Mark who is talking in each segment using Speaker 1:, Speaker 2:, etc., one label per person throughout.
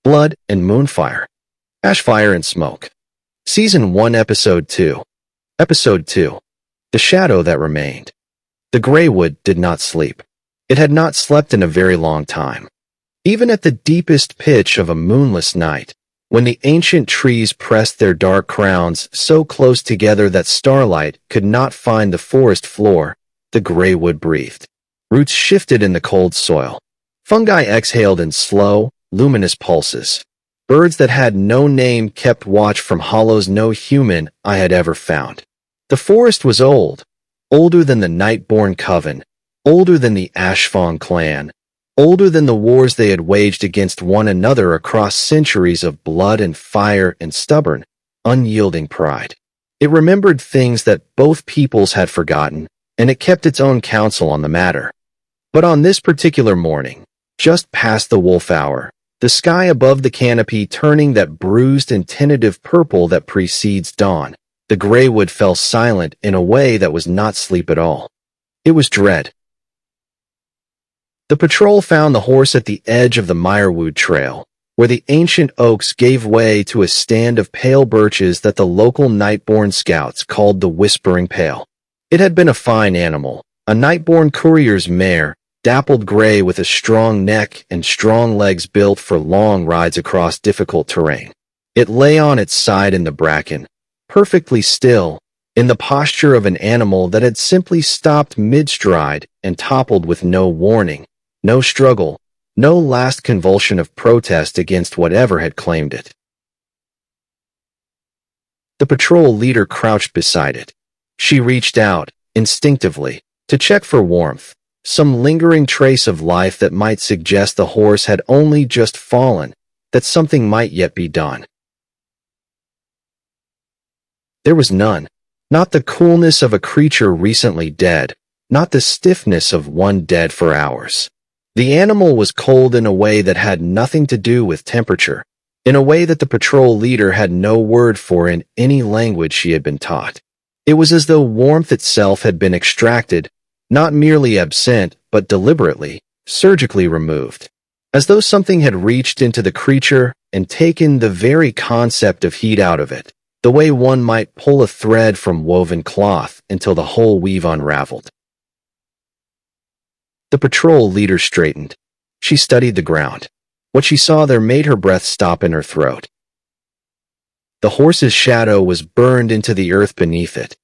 Speaker 1: Blood and MoonFire. Ashfire and Smoke. Season 1, Episode 2. Episode 2. The Shadow That Remained. The Greywood did not sleep. It had not slept in a very long time. Even at the deepest pitch of a moonless night, when the ancient trees pressed their dark crowns so close together that starlight could not find the forest floor, the Greywood breathed. Roots shifted in the cold soil. Fungi exhaled in slow, luminous pulses. Birds that had no name kept watch from hollows no human eye had ever found. The forest was old, older than the Nightborn Coven, older than the Ashfire clan, older than the wars they had waged against one another across centuries of blood and fire and stubborn, unyielding pride. It remembered things that both peoples had forgotten, and it kept its own counsel on the matter. But on this particular morning, just past the wolf hour, the sky above the canopy turning that bruised and tentative purple that precedes dawn, the Greywood fell silent in a way that was not sleep at all. It was dread. The patrol found the horse at the edge of the Mirewood Trail, where the ancient oaks gave way to a stand of pale birches that the local Nightborn scouts called the Whispering Pale. It had been a fine animal, a Nightborn courier's mare, dappled gray with a strong neck and strong legs built for long rides across difficult terrain. It lay on its side in the bracken, perfectly still, in the posture of an animal that had simply stopped mid-stride and toppled with no warning, no struggle, no last convulsion of protest against whatever had claimed it. The patrol leader crouched beside it. She reached out, instinctively, to check for warmth, some lingering trace of life that might suggest the horse had only just fallen, that something might yet be done. There was none. Not the coolness of a creature recently dead, not the stiffness of one dead for hours. The animal was cold in a way that had nothing to do with temperature, in a way that the patrol leader had no word for in any language she had been taught. It was as though warmth itself had been extracted, not merely absent, but deliberately, surgically removed. As though something had reached into the creature and taken the very concept of heat out of it, the way one might pull a thread from woven cloth until the whole weave unraveled. The patrol leader straightened. She studied the ground. What she saw there made her breath stop in her throat. The horse's shadow was burned into the earth beneath it.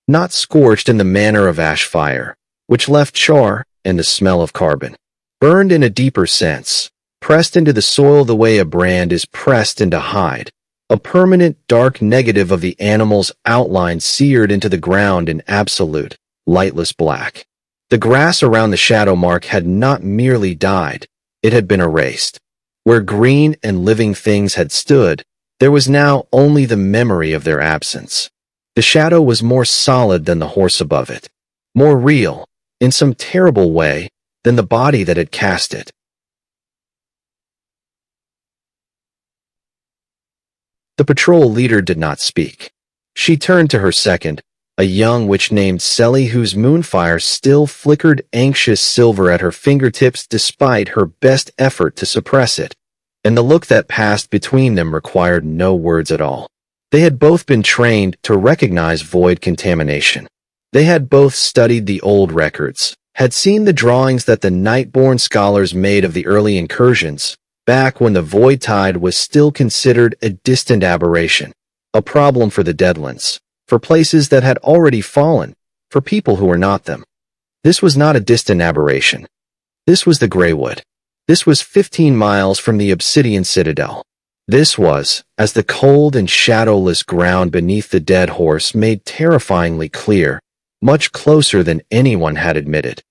Speaker 1: Not scorched in the manner of ash fire, which left char and the smell of carbon. Burned in a deeper sense, pressed into the soil the way a brand is pressed into hide, a permanent dark negative of the animal's outline seared into the ground in absolute, lightless black. The grass around the shadow mark had not merely died, it had been erased. Where green and living things had stood, there was now only the memory of their absence. The shadow was more solid than the horse above it, more real, in some terrible way, than the body that had cast it. The patrol leader did not speak. She turned to her second, a young witch named Selly whose MoonFire still flickered anxious silver at her fingertips despite her best effort to suppress it, and the look that passed between them required no words at all. They had both been trained to recognize void contamination. They had both studied the old records, had seen the drawings that the Nightborn scholars made of the early incursions, back when the void tide was still considered a distant aberration, a problem for the Deadlands, for places that had already fallen, for people who were not them. This was not a distant aberration. This was the Greywood. This was 15 miles from the Obsidian Citadel. This was, as the cold and shadowless ground beneath the dead horse made terrifyingly clear, much closer than anyone had admitted.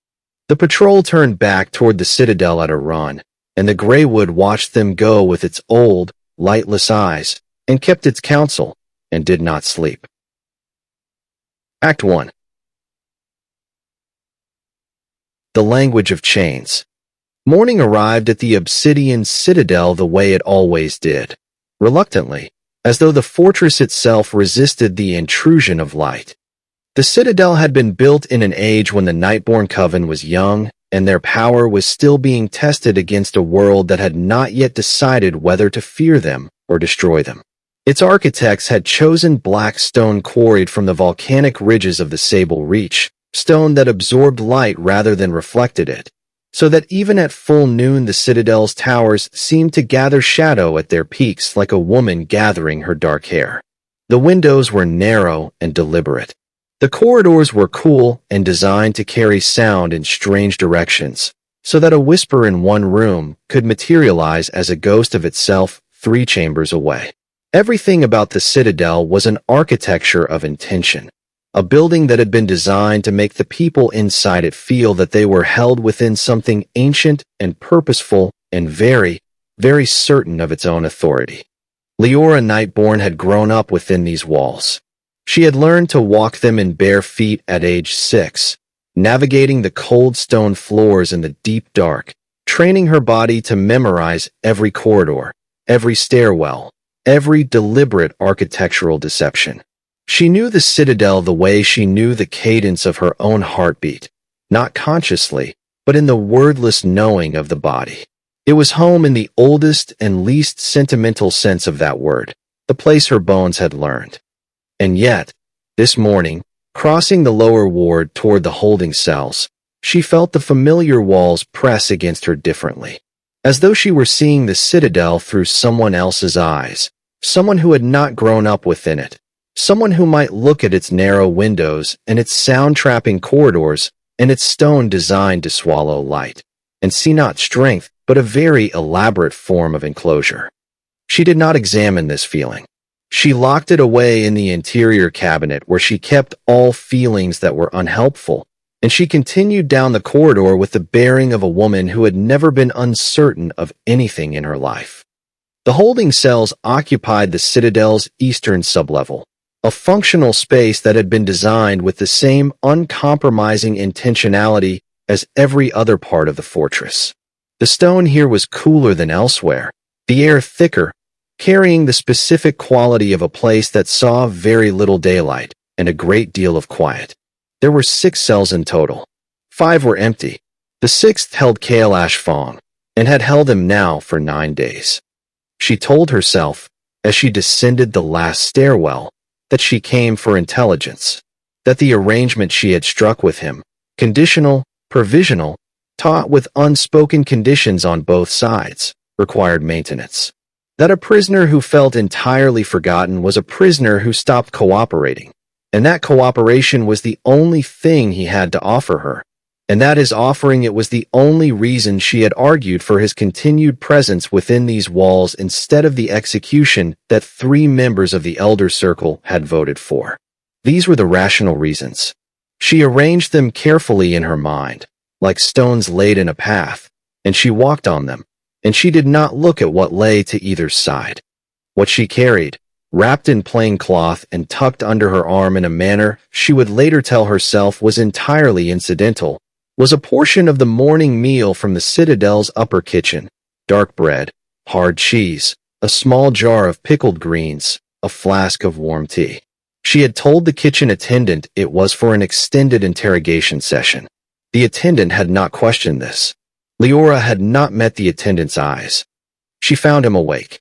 Speaker 1: The patrol turned back toward the Citadel at a run, and the Greywood watched them go with its old, lightless eyes, and kept its counsel, and did not sleep. Act 1. The Language of Chains. Morning arrived at the Obsidian Citadel the way it always did, reluctantly, as though the fortress itself resisted the intrusion of light. The Citadel had been built in an age when the Nightborn Coven was young, and their power was still being tested against a world that had not yet decided whether to fear them or destroy them. Its architects had chosen black stone quarried from the volcanic ridges of the Sable Reach, stone that absorbed light rather than reflected it, so that even at full noon the Citadel's towers seemed to gather shadow at their peaks like a woman gathering her dark hair. The windows were narrow and deliberate. The corridors were cool and designed to carry sound in strange directions, so that a whisper in one room could materialize as a ghost of itself 3 chambers away. Everything about the Citadel was an architecture of intention, a building that had been designed to make the people inside it feel that they were held within something ancient and purposeful and very, very certain of its own authority. Liora Nightborn had grown up within these walls. She had learned to walk them in bare feet at age 6, navigating the cold stone floors in the deep dark, training her body to memorize every corridor, every stairwell, every deliberate architectural deception. She knew the Citadel the way she knew the cadence of her own heartbeat, not consciously, but in the wordless knowing of the body. It was home in the oldest and least sentimental sense of that word, the place her bones had learned. And yet, this morning, crossing the lower ward toward the holding cells, she felt the familiar walls press against her differently, as though she were seeing the Citadel through someone else's eyes, someone who had not grown up within it, someone who might look at its narrow windows and its sound-trapping corridors and its stone designed to swallow light, and see not strength but a very elaborate form of enclosure. She did not examine this feeling. She locked it away in the interior cabinet where she kept all feelings that were unhelpful, and she continued down the corridor with the bearing of a woman who had never been uncertain of anything in her life. The holding cells occupied the Citadel's eastern sublevel, a functional space that had been designed with the same uncompromising intentionality as every other part of the fortress. The stone here was cooler than elsewhere, the air thicker, carrying the specific quality of a place that saw very little daylight and a great deal of quiet. There were 6 cells in total. 5 were empty. The 6th held Kale Ashfong, and had held him now for 9 days. She told herself, as she descended the last stairwell, that she came for intelligence, that the arrangement she had struck with him, conditional, provisional, taught with unspoken conditions on both sides, required maintenance. That a prisoner who felt entirely forgotten was a prisoner who stopped cooperating, and that cooperation was the only thing he had to offer her, and that his offering it was the only reason she had argued for his continued presence within these walls instead of the execution that 3 members of the Elder Circle had voted for. These were the rational reasons. She arranged them carefully in her mind, like stones laid in a path, and she walked on them, and she did not look at what lay to either side. What she carried, wrapped in plain cloth and tucked under her arm in a manner she would later tell herself was entirely incidental, was a portion of the morning meal from the Citadel's upper kitchen: dark bread, hard cheese, a small jar of pickled greens, a flask of warm tea. She had told the kitchen attendant it was for an extended interrogation session. The attendant had not questioned this. Liora had not met the attendant's eyes. She found him awake.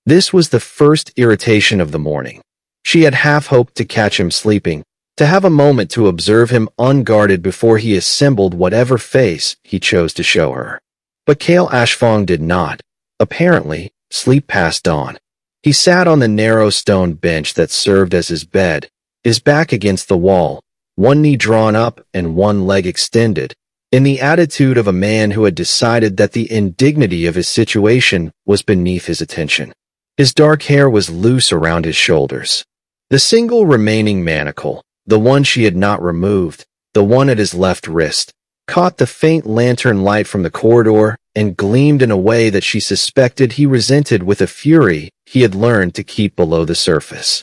Speaker 1: This was the first irritation of the morning. She had half hoped to catch him sleeping, to have a moment to observe him unguarded before he assembled whatever face he chose to show her. But Kale Ashfong did not, apparently, sleep past dawn. He sat on the narrow stone bench that served as his bed, his back against the wall, one knee drawn up and one leg extended, in the attitude of a man who had decided that the indignity of his situation was beneath his attention. His dark hair was loose around his shoulders. The single remaining manacle, the one she had not removed, the one at his left wrist, caught the faint lantern light from the corridor and gleamed in a way that she suspected he resented with a fury he had learned to keep below the surface.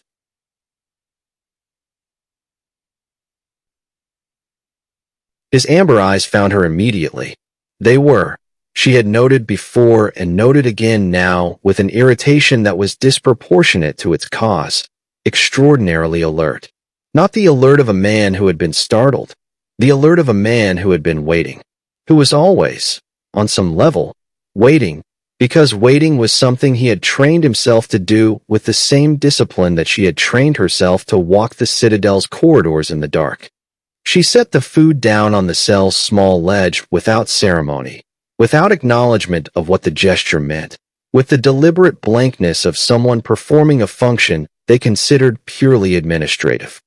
Speaker 1: His amber eyes found her immediately. They were, she had noted before and noted again now with an irritation that was disproportionate to its cause, extraordinarily alert. Not the alert of a man who had been startled, The alert of a man who had been waiting, who was always, on some level, waiting, because waiting was something he had trained himself to do with the same discipline that she had trained herself to walk the Citadel's corridors in the dark. She set the food down on the cell's small ledge without ceremony, without acknowledgement of what the gesture meant, with the deliberate blankness of someone performing a function they considered purely administrative.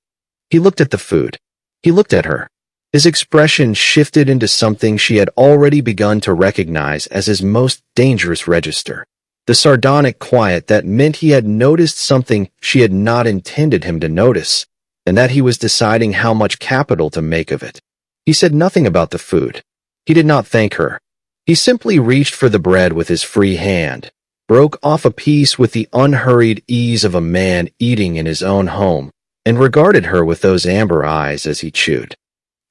Speaker 1: He looked at the food. He looked at her. His expression shifted into something she had already begun to recognize as his most dangerous register, the sardonic quiet that meant he had noticed something she had not intended him to notice, and that he was deciding how much capital to make of it. He said nothing about the food. He did not thank her. He simply reached for the bread with his free hand, broke off a piece with the unhurried ease of a man eating in his own home, and regarded her with those amber eyes as he chewed.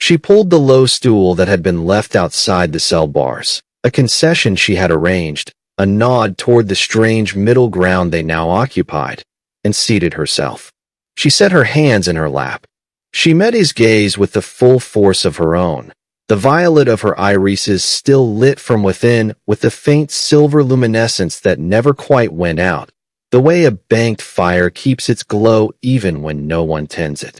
Speaker 1: She pulled the low stool that had been left outside the cell bars, a concession she had arranged, a nod toward the strange middle ground they now occupied, and seated herself. She set her hands in her lap. She met his gaze with the full force of her own, the violet of her irises still lit from within with the faint silver luminescence that never quite went out, the way a banked fire keeps its glow even when no one tends it.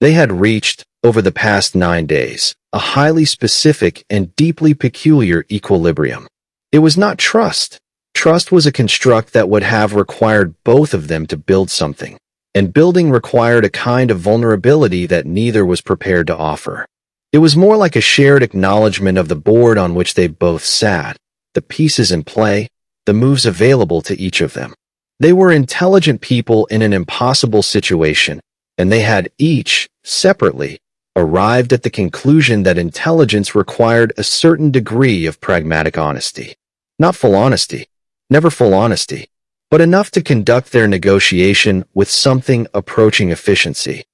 Speaker 1: They had reached, over the past 9 days, a highly specific and deeply peculiar equilibrium. It was not trust. Trust was a construct that would have required both of them to build something, and building required a kind of vulnerability that neither was prepared to offer. It was more like a shared acknowledgement of the board on which they both sat, the pieces in play, the moves available to each of them. They were intelligent people in an impossible situation, and they had each, separately, arrived at the conclusion that intelligence required a certain degree of pragmatic honesty. Not full honesty, never full honesty, but enough to conduct their negotiation with something approaching efficiency.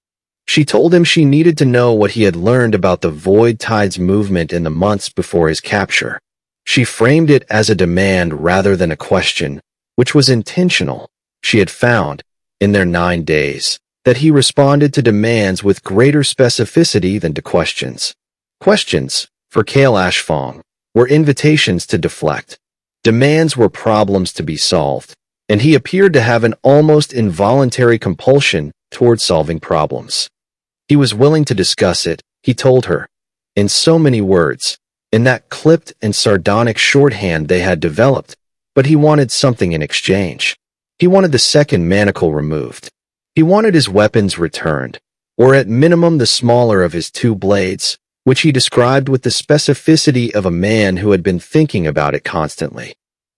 Speaker 1: She told him she needed to know what he had learned about the Void Tide's movement in the months before his capture. She framed it as a demand rather than a question, which was intentional. She had found, in their 9 days, that he responded to demands with greater specificity than to questions. Questions, for Kale Ashfong, were invitations to deflect. Demands were problems to be solved, and he appeared to have an almost involuntary compulsion toward solving problems. He was willing to discuss it, he told her, in so many words, in that clipped and sardonic shorthand they had developed, but he wanted something in exchange. He wanted the second manacle removed. He wanted his weapons returned, or at minimum the smaller of his 2 blades, which he described with the specificity of a man who had been thinking about it constantly.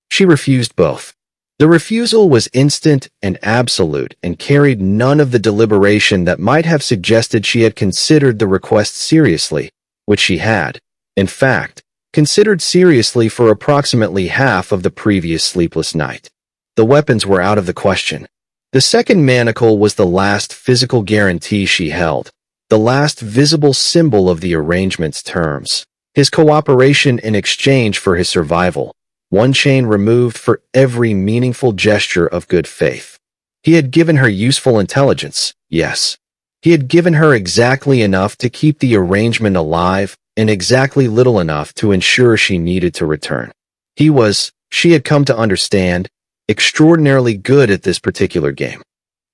Speaker 1: She refused both. The refusal was instant and absolute and carried none of the deliberation that might have suggested she had considered the request seriously, which she had, in fact, considered seriously for approximately half of the previous sleepless night. The weapons were out of the question. The second manacle was the last physical guarantee she held, the last visible symbol of the arrangement's terms, his cooperation in exchange for his survival, 1 chain removed for every meaningful gesture of good faith. He had given her useful intelligence, yes. He had given her exactly enough to keep the arrangement alive and exactly little enough to ensure she needed to return. He was, she had come to understand, extraordinarily good at this particular game.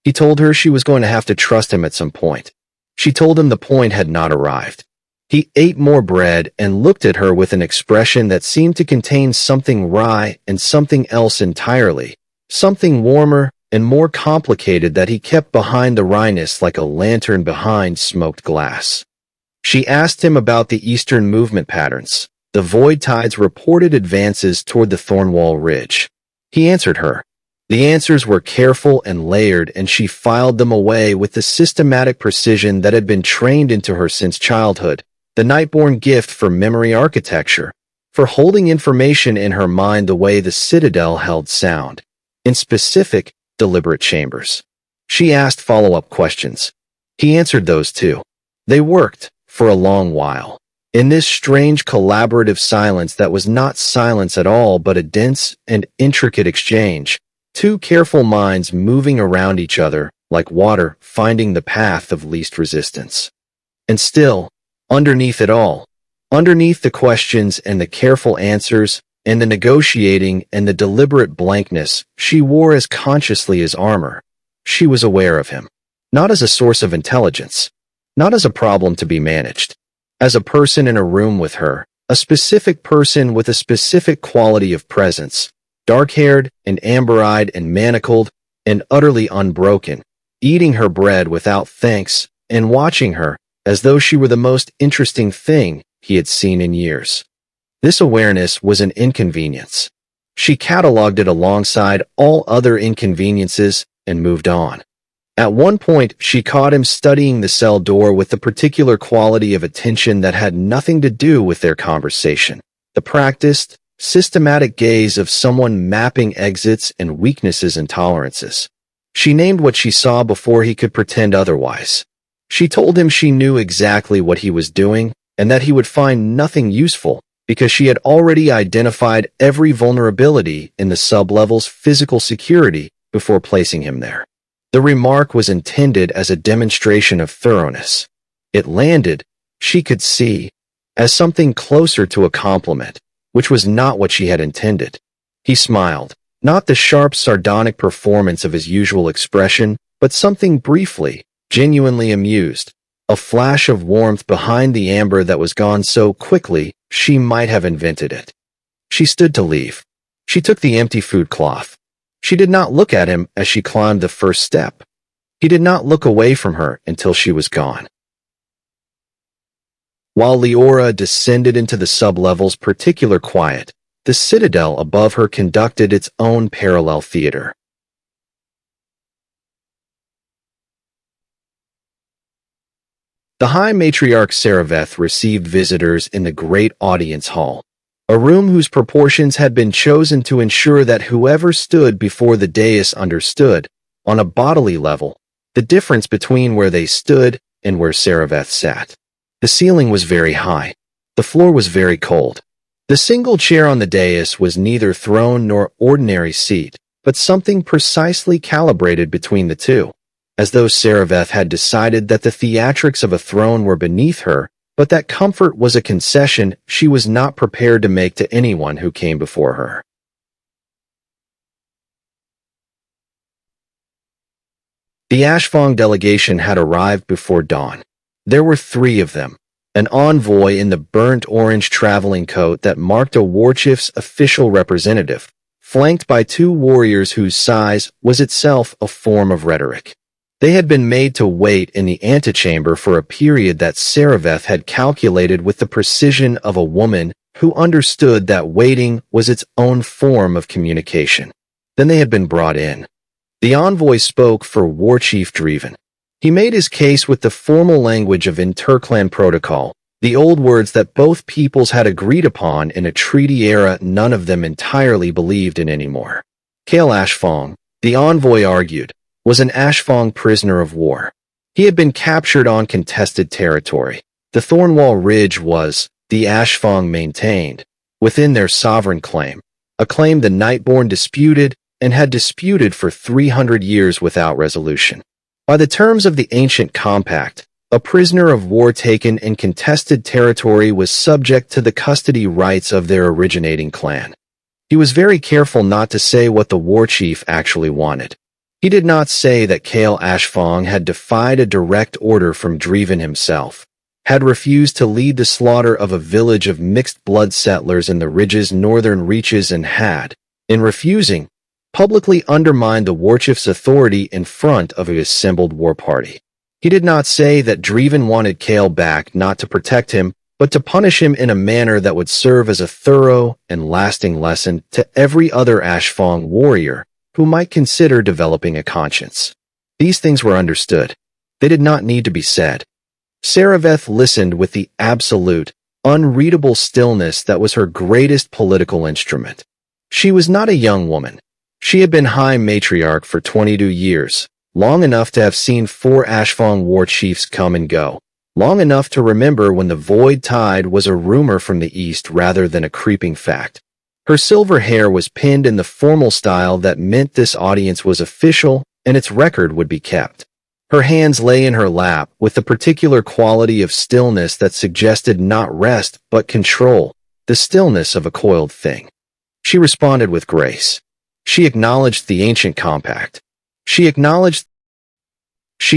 Speaker 1: He told her she was going to have to trust him at some point. She told him the point had not arrived. He ate more bread and looked at her with an expression that seemed to contain something wry and something else entirely, something warmer and more complicated that he kept behind the wryness like a lantern behind smoked glass. She asked him about the eastern movement patterns, the Void Tide's reported advances toward the Thornwall Ridge. He answered her. The answers were careful and layered, and she filed them away with the systematic precision that had been trained into her since childhood, the Nightborn gift for memory architecture, for holding information in her mind the way the Citadel held sound, in specific, deliberate chambers. She asked follow-up questions. He answered those too. They worked, for a long while, in this strange collaborative silence that was not silence at all but a dense and intricate exchange, 2 careful minds moving around each other, like water finding the path of least resistance. And still, Underneath it all, underneath the questions and the careful answers, and the negotiating and the deliberate blankness she wore as consciously as armor, she was aware of him. Not as a source of intelligence, not as a problem to be managed, as a person in a room with her, a specific person with a specific quality of presence, dark-haired and amber-eyed and manacled and utterly unbroken, eating her bread without thanks and watching her as though she were the most interesting thing he had seen in years. This awareness was an inconvenience. She catalogued it alongside all other inconveniences and moved on. At one point, she caught him studying the cell door with the particular quality of attention that had nothing to do with their conversation. The practiced, systematic gaze of someone mapping exits and weaknesses and tolerances. She named what she saw before he could pretend otherwise. She told him she knew exactly what he was doing and that he would find nothing useful because she had already identified every vulnerability in the sublevel's physical security before placing him there. The remark was intended as a demonstration of thoroughness. It landed, she could see, as something closer to a compliment, which was not what she had intended. He smiled, not the sharp, sardonic performance of his usual expression, but something briefly, genuinely amused, a flash of warmth behind the amber that was gone so quickly she might have invented it. She stood to leave. She took the empty food cloth. She did not look at him as she climbed the first step. He did not look away from her until she was gone. While Liora descended into the sublevel's particular quiet, the Citadel above her conducted its own parallel theater. The High Matriarch Seraveth received visitors in the Great Audience Hall, a room whose proportions had been chosen to ensure that whoever stood before the dais understood, on a bodily level, the difference between where they stood and where Seraveth sat. The ceiling was very high. The floor was very cold. The single chair on the dais was neither throne nor ordinary seat, but something precisely calibrated between the two, as though Seraveth had decided that the theatrics of a throne were beneath her, but that comfort was a concession she was not prepared to make to anyone who came before her. The Ashfire delegation had arrived before dawn. There were 3 of them, an envoy in the burnt orange traveling coat that marked a warchief's official representative, flanked by 2 warriors whose size was itself a form of rhetoric. They had been made to wait in the antechamber for a period that Seraveth had calculated with the precision of a woman who understood that waiting was its own form of communication. Then they had been brought in. The envoy spoke for Warchief Dreven. He made his case with the formal language of interclan protocol, the old words that both peoples had agreed upon in a treaty era none of them entirely believed in anymore. Kale Ashfire, the envoy argued, was an Ashfire prisoner of war. He had been captured on contested territory. The Thornwall Ridge was, the Ashfire maintained, within their sovereign claim, a claim the Nightborn disputed and had disputed for 300 years without resolution. By the terms of the ancient compact, a prisoner of war taken in contested territory was subject to the custody rights of their originating clan. He was very careful not to say what the war chief actually wanted. He did not say that Kale Ashfire had defied a direct order from Dreven himself, had refused to lead the slaughter of a village of mixed-blood settlers in the ridge's northern reaches and had, in refusing, publicly undermined the warchief's authority in front of his assembled war party. He did not say that Dreven wanted Kale back not to protect him, but to punish him in a manner that would serve as a thorough and lasting lesson to every other Ashfire warrior who might consider developing a conscience. These things were understood. They did not need to be said. Seraveth listened with the absolute, unreadable stillness that was her greatest political instrument. She was not a young woman. She had been High Matriarch for 22 years, long enough to have seen 4 Ashfire war chiefs come and go, long enough to remember when the Void Tide was a rumor from the east rather than a creeping fact. Her silver hair was pinned in the formal style that meant this audience was official and its record would be kept. Her hands lay in her lap with the particular quality of stillness that suggested not rest but control, the stillness of a coiled thing. She responded with grace. She acknowledged the ancient compact. She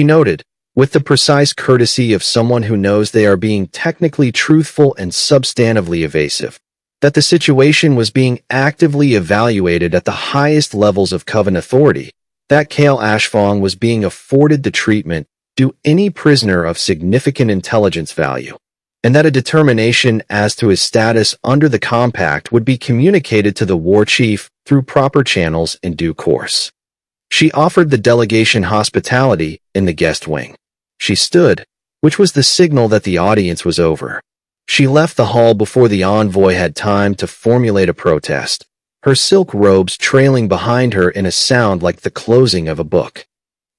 Speaker 1: noted, with the precise courtesy of someone who knows they are being technically truthful and substantively evasive, that the situation was being actively evaluated at the highest levels of Coven authority, that Kale Ashfong was being afforded the treatment due any prisoner of significant intelligence value, and that a determination as to his status under the compact would be communicated to the war chief through proper channels in due course. She offered the delegation hospitality in the guest wing. She stood, which was the signal that the audience was over. She left the hall before the envoy had time to formulate a protest, her silk robes trailing behind her in a sound like the closing of a book.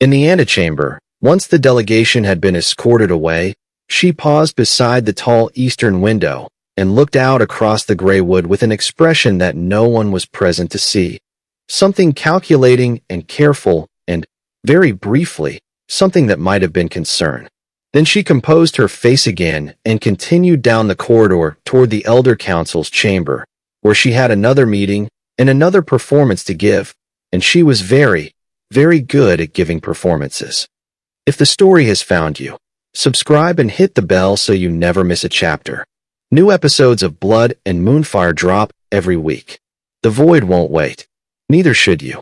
Speaker 1: In the antechamber, once the delegation had been escorted away, she paused beside the tall eastern window and looked out across the gray wood with an expression that no one was present to see. Something calculating and careful and, very briefly, something that might have been concern. Then she composed her face again and continued down the corridor toward the Elder Council's chamber, where she had another meeting and another performance to give, and she was very, very good at giving performances. If the story has found you, subscribe and hit the bell so you never miss a chapter. New episodes of Blood and MoonFire drop every week. The Void won't wait. Neither should you.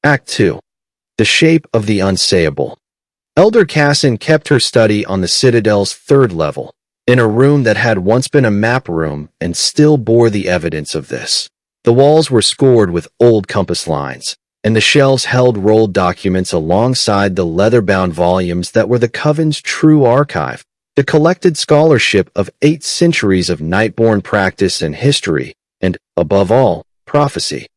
Speaker 1: Act 2. The Shape of the Unsayable. Elder Casan kept her study on the Citadel's third level, in a room that had once been a map room and still bore the evidence of this. The walls were scored with old compass lines, and the shelves held rolled documents alongside the leather-bound volumes that were the Coven's true archive, the collected scholarship of 8 centuries of Nightborn practice and history, and, above all, prophecy.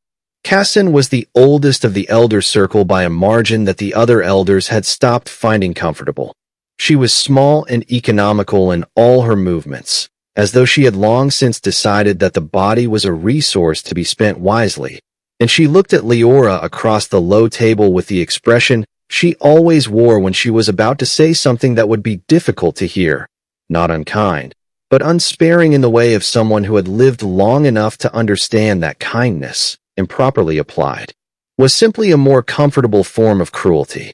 Speaker 1: Casan was the oldest of the Elder Circle by a margin that the other elders had stopped finding comfortable. She was small and economical in all her movements, as though she had long since decided that the body was a resource to be spent wisely, and she looked at Liora across the low table with the expression she always wore when she was about to say something that would be difficult to hear, not unkind, but unsparing in the way of someone who had lived long enough to understand that kindness, improperly applied, was simply a more comfortable form of cruelty.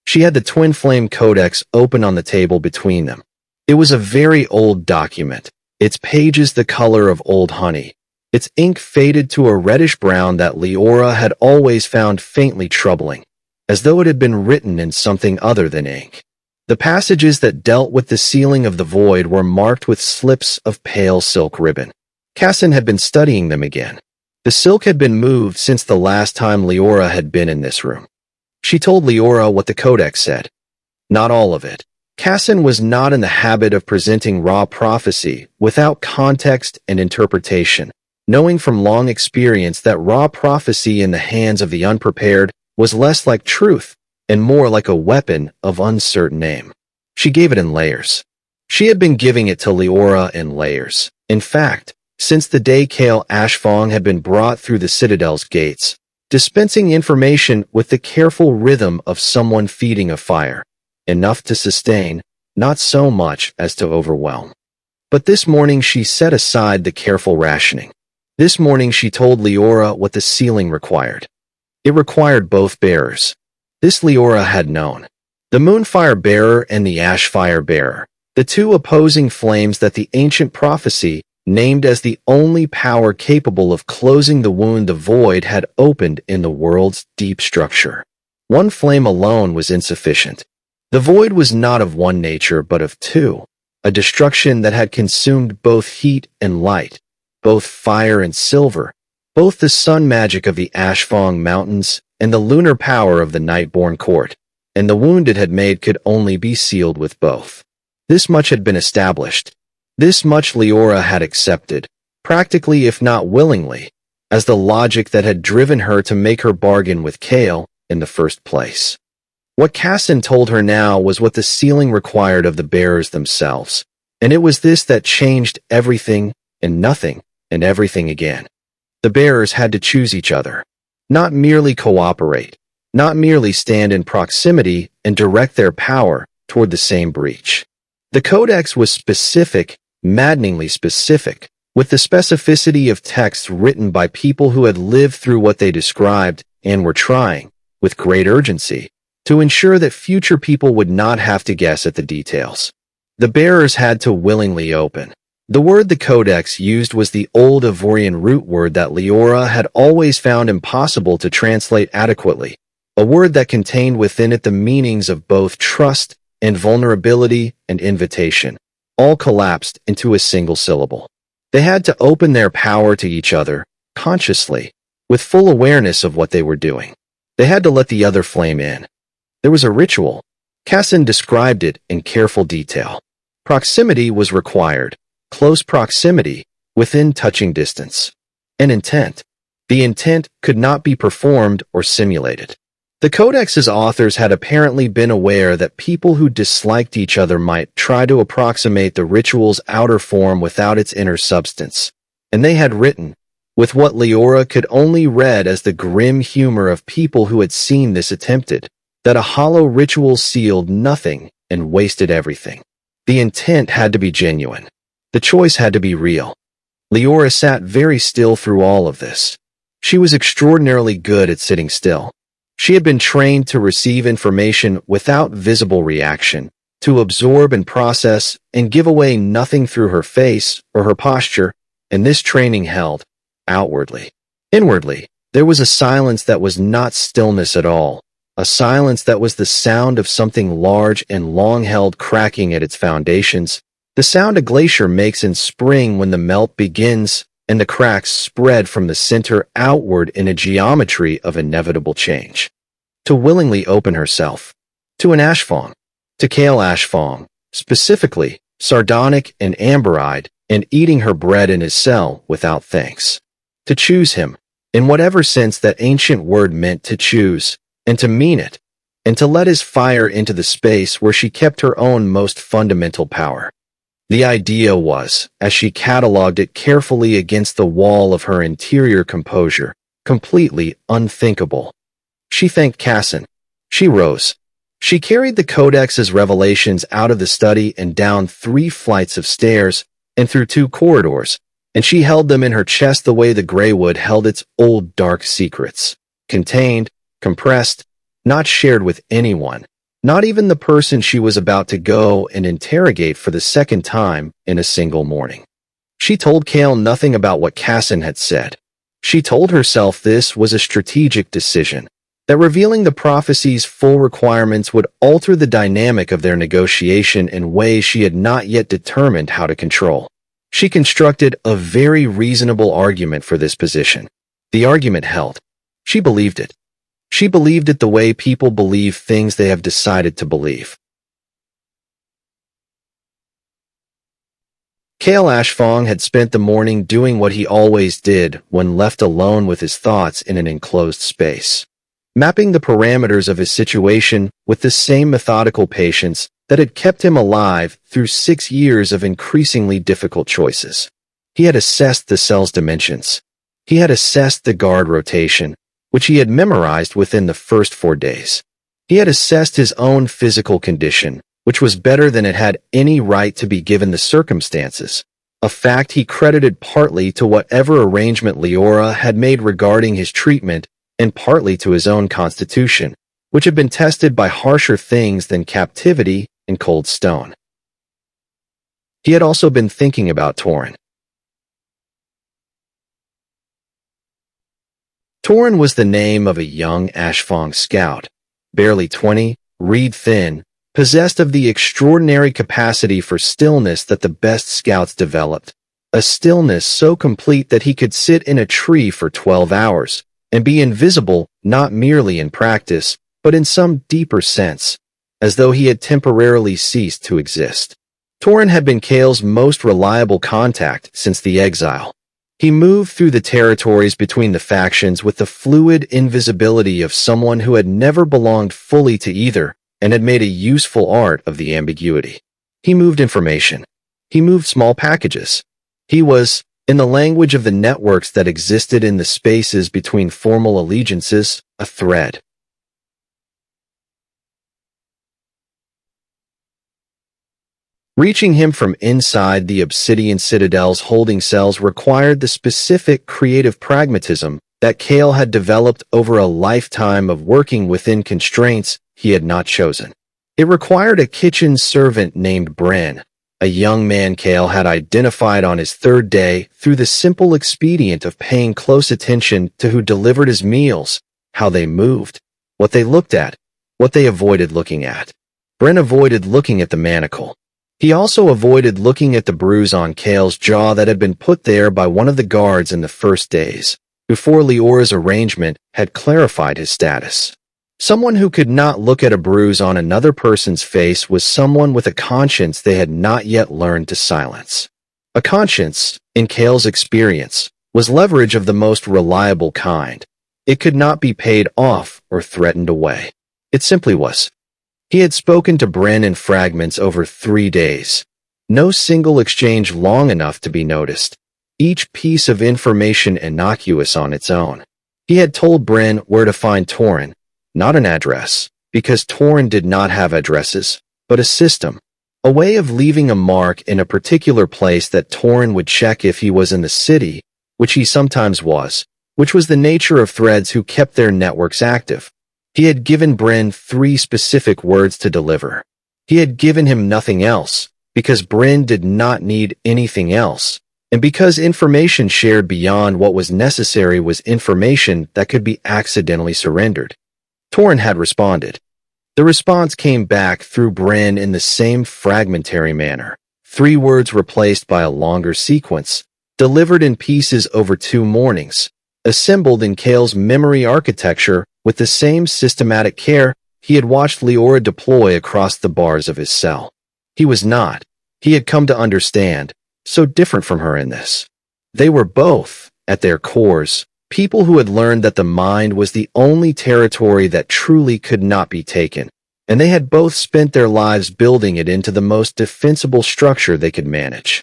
Speaker 1: She had the Twin Flame Codex open on the table between them. It was a very old document, its pages the color of old honey, its ink faded to a reddish brown that Liora had always found faintly troubling, as though it had been written in something other than ink. The passages that dealt with the sealing of the void were marked with slips of pale silk ribbon. Casan had been studying them again. The silk had been moved since the last time Liora had been in this room. She told Liora what the codex said. Not all of it. Casan was not in the habit of presenting raw prophecy without context and interpretation, knowing from long experience that raw prophecy in the hands of the unprepared was less like truth and more like a weapon of uncertain aim. She gave it in layers. She had been giving it to Liora in layers. In fact, since the day Kale Ashfong had been brought through the Citadel's gates, dispensing information with the careful rhythm of someone feeding a fire, enough to sustain, not so much as to overwhelm. But this morning she set aside the careful rationing. This morning she told Liora what the sealing required. It required both bearers. This Liora had known. The MoonFire bearer and the Ashfire bearer, the two opposing flames that the ancient prophecy named as the only power capable of closing the wound the void had opened in the world's deep structure. One flame alone was insufficient. The void was not of one nature but of two, a destruction that had consumed both heat and light, both fire and silver, both the sun magic of the Ashfong Mountains and the lunar power of the Nightborn Court, and the wound it had made could only be sealed with both. This much had been established. This much Liora had accepted, practically if not willingly, as the logic that had driven her to make her bargain with Kale in the first place. What Casan told her now was what the sealing required of the bearers themselves, and it was this that changed everything and nothing and everything again. The bearers had to choose each other, not merely cooperate, not merely stand in proximity and direct their power toward the same breach. The Codex was specific, maddeningly specific, with the specificity of texts written by people who had lived through what they described and were trying, with great urgency, to ensure that future people would not have to guess at the details. The bearers had to willingly open. The word the Codex used was the old Ivorian root word that Liora had always found impossible to translate adequately, a word that contained within it the meanings of both trust and vulnerability and invitation, all collapsed into a single syllable. They had to open their power to each other, consciously, with full awareness of what they were doing. They had to let the other flame in. There was a ritual. Casan described it in careful detail. Proximity was required, close proximity, within touching distance. An intent. The intent could not be performed or simulated. The Codex's authors had apparently been aware that people who disliked each other might try to approximate the ritual's outer form without its inner substance, and they had written, with what Liora could only read as the grim humor of people who had seen this attempted, that a hollow ritual sealed nothing and wasted everything. The intent had to be genuine. The choice had to be real. Liora sat very still through all of this. She was extraordinarily good at sitting still. She had been trained to receive information without visible reaction, to absorb and process and give away nothing through her face or her posture, and this training held, outwardly. Inwardly, there was a silence that was not stillness at all, a silence that was the sound of something large and long-held cracking at its foundations, the sound a glacier makes in spring when the melt begins and the cracks spread from the center outward in a geometry of inevitable change. To willingly open herself. To an ashfang. To Kale Ashfang, specifically, sardonic and amber-eyed, and eating her bread in his cell without thanks. To choose him, in whatever sense that ancient word meant to choose, and to mean it, and to let his fire into the space where she kept her own most fundamental power. The idea was, as she catalogued it carefully against the wall of her interior composure, completely unthinkable. She thanked Casan. She rose. She carried the Codex's revelations out of the study and down 3 flights of stairs and through 2 corridors, and she held them in her chest the way the Greywood held its old dark secrets, contained, compressed, not shared with anyone, not even the person she was about to go and interrogate for the second time in a single morning. She told Kale nothing about what Casan had said. She told herself this was a strategic decision, that revealing the prophecy's full requirements would alter the dynamic of their negotiation in ways she had not yet determined how to control. She constructed a very reasonable argument for this position. The argument held. She believed it. She believed it the way people believe things they have decided to believe. Kale Ashfang had spent the morning doing what he always did when left alone with his thoughts in an enclosed space, mapping the parameters of his situation with the same methodical patience that had kept him alive through 6 years of increasingly difficult choices. He had assessed the cell's dimensions. He had assessed the guard rotation, which he had memorized within the first 4 days. He had assessed his own physical condition, which was better than it had any right to be given the circumstances, a fact he credited partly to whatever arrangement Liora had made regarding his treatment and partly to his own constitution, which had been tested by harsher things than captivity and cold stone. He had also been thinking about Torin. Torin was the name of a young Ashfang scout, barely 20, reed-thin, possessed of the extraordinary capacity for stillness that the best scouts developed, a stillness so complete that he could sit in a tree for 12 hours and be invisible not merely in practice, but in some deeper sense, as though he had temporarily ceased to exist. Torin had been Kale's most reliable contact since the exile. He moved through the territories between the factions with the fluid invisibility of someone who had never belonged fully to either and had made a useful art of the ambiguity. He moved information. He moved small packages. He was, in the language of the networks that existed in the spaces between formal allegiances, a thread. Reaching him from inside the Obsidian Citadel's holding cells required the specific creative pragmatism that Kale had developed over a lifetime of working within constraints he had not chosen. It required a kitchen servant named Bren, a young man Kale had identified on his third day through the simple expedient of paying close attention to who delivered his meals, how they moved, what they looked at, what they avoided looking at. Bren avoided looking at the manacle. He also avoided looking at the bruise on Kale's jaw that had been put there by one of the guards in the first days, before Leora's arrangement had clarified his status. Someone who could not look at a bruise on another person's face was someone with a conscience they had not yet learned to silence. A conscience, in Kale's experience, was leverage of the most reliable kind. It could not be paid off or threatened away. It simply was. He had spoken to Bren in fragments over 3 days. No single exchange long enough to be noticed. Each piece of information innocuous on its own. He had told Bren where to find Torin, not an address, because Torin did not have addresses, but a system. A way of leaving a mark in a particular place that Torin would check if he was in the city, which he sometimes was, which was the nature of threads who kept their networks active. He had given Bren 3 specific words to deliver. He had given him nothing else, because Bren did not need anything else, and because information shared beyond what was necessary was information that could be accidentally surrendered. Torin had responded. The response came back through Bren in the same fragmentary manner. 3 words replaced by a longer sequence, delivered in pieces over 2 mornings, assembled in Kale's memory architecture with the same systematic care he had watched Leora deploy across the bars of his cell. He was not, he had come to understand, so different from her in this. They were both, at their cores, people who had learned that the mind was the only territory that truly could not be taken, and they had both spent their lives building it into the most defensible structure they could manage.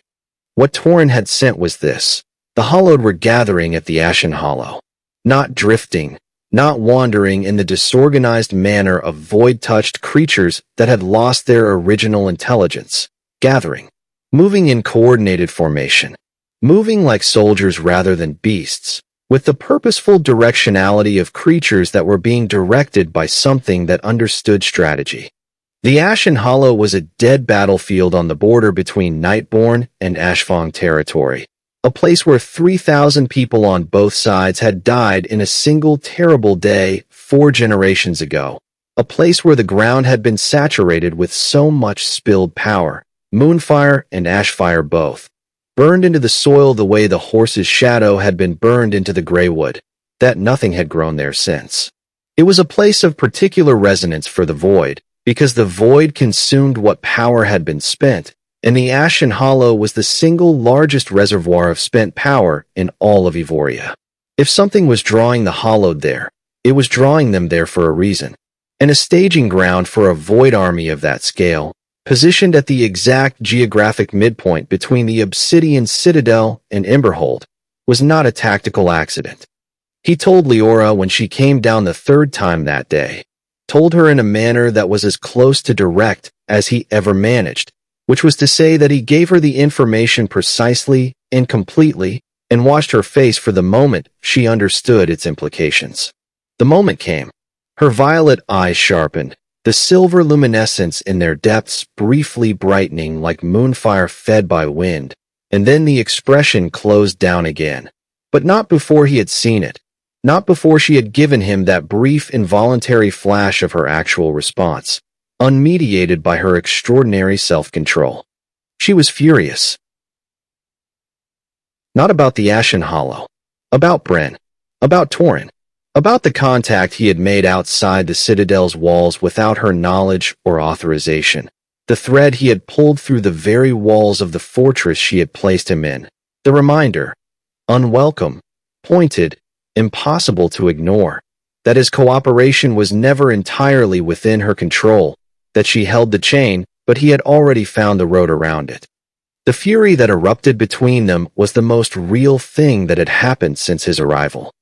Speaker 1: What Torin had sent was this. The Hollowed were gathering at the Ashen Hollow, not drifting, not wandering in the disorganized manner of void-touched creatures that had lost their original intelligence, gathering, moving in coordinated formation, moving like soldiers rather than beasts, with the purposeful directionality of creatures that were being directed by something that understood strategy. The Ashen Hollow was a dead battlefield on the border between Nightborn and Ashfang territory, a place where 3,000 people on both sides had died in a single terrible day 4 generations ago, a place where the ground had been saturated with so much spilled power, MoonFire and Ashfire both, burned into the soil the way the horse's shadow had been burned into the gray wood, that nothing had grown there since. It was a place of particular resonance for the void, because the void consumed what power had been spent, and the Ashen Hollow was the single largest reservoir of spent power in all of Evoria. If something was drawing the Hollowed there, it was drawing them there for a reason, and a staging ground for a void army of that scale, positioned at the exact geographic midpoint between the Obsidian Citadel and Emberhold, was not a tactical accident. He told Leora when she came down the 3rd time that day, told her in a manner that was as close to direct as he ever managed, which was to say that he gave her the information precisely and completely and watched her face for the moment she understood its implications. The moment came. Her violet eyes sharpened, the silver luminescence in their depths briefly brightening like MoonFire fed by wind, and then the expression closed down again. But not before he had seen it, not before she had given him that brief involuntary flash of her actual response, unmediated by her extraordinary self-control. She was furious. Not about the Ashen Hollow, about Bren, about Torin, about the contact he had made outside the Citadel's walls without her knowledge or authorization, the thread he had pulled through the very walls of the fortress she had placed him in, the reminder, unwelcome, pointed, impossible to ignore, that his cooperation was never entirely within her control, that she held the chain, but he had already found the road around it. The fury that erupted between them was the most real thing that had happened since his arrival.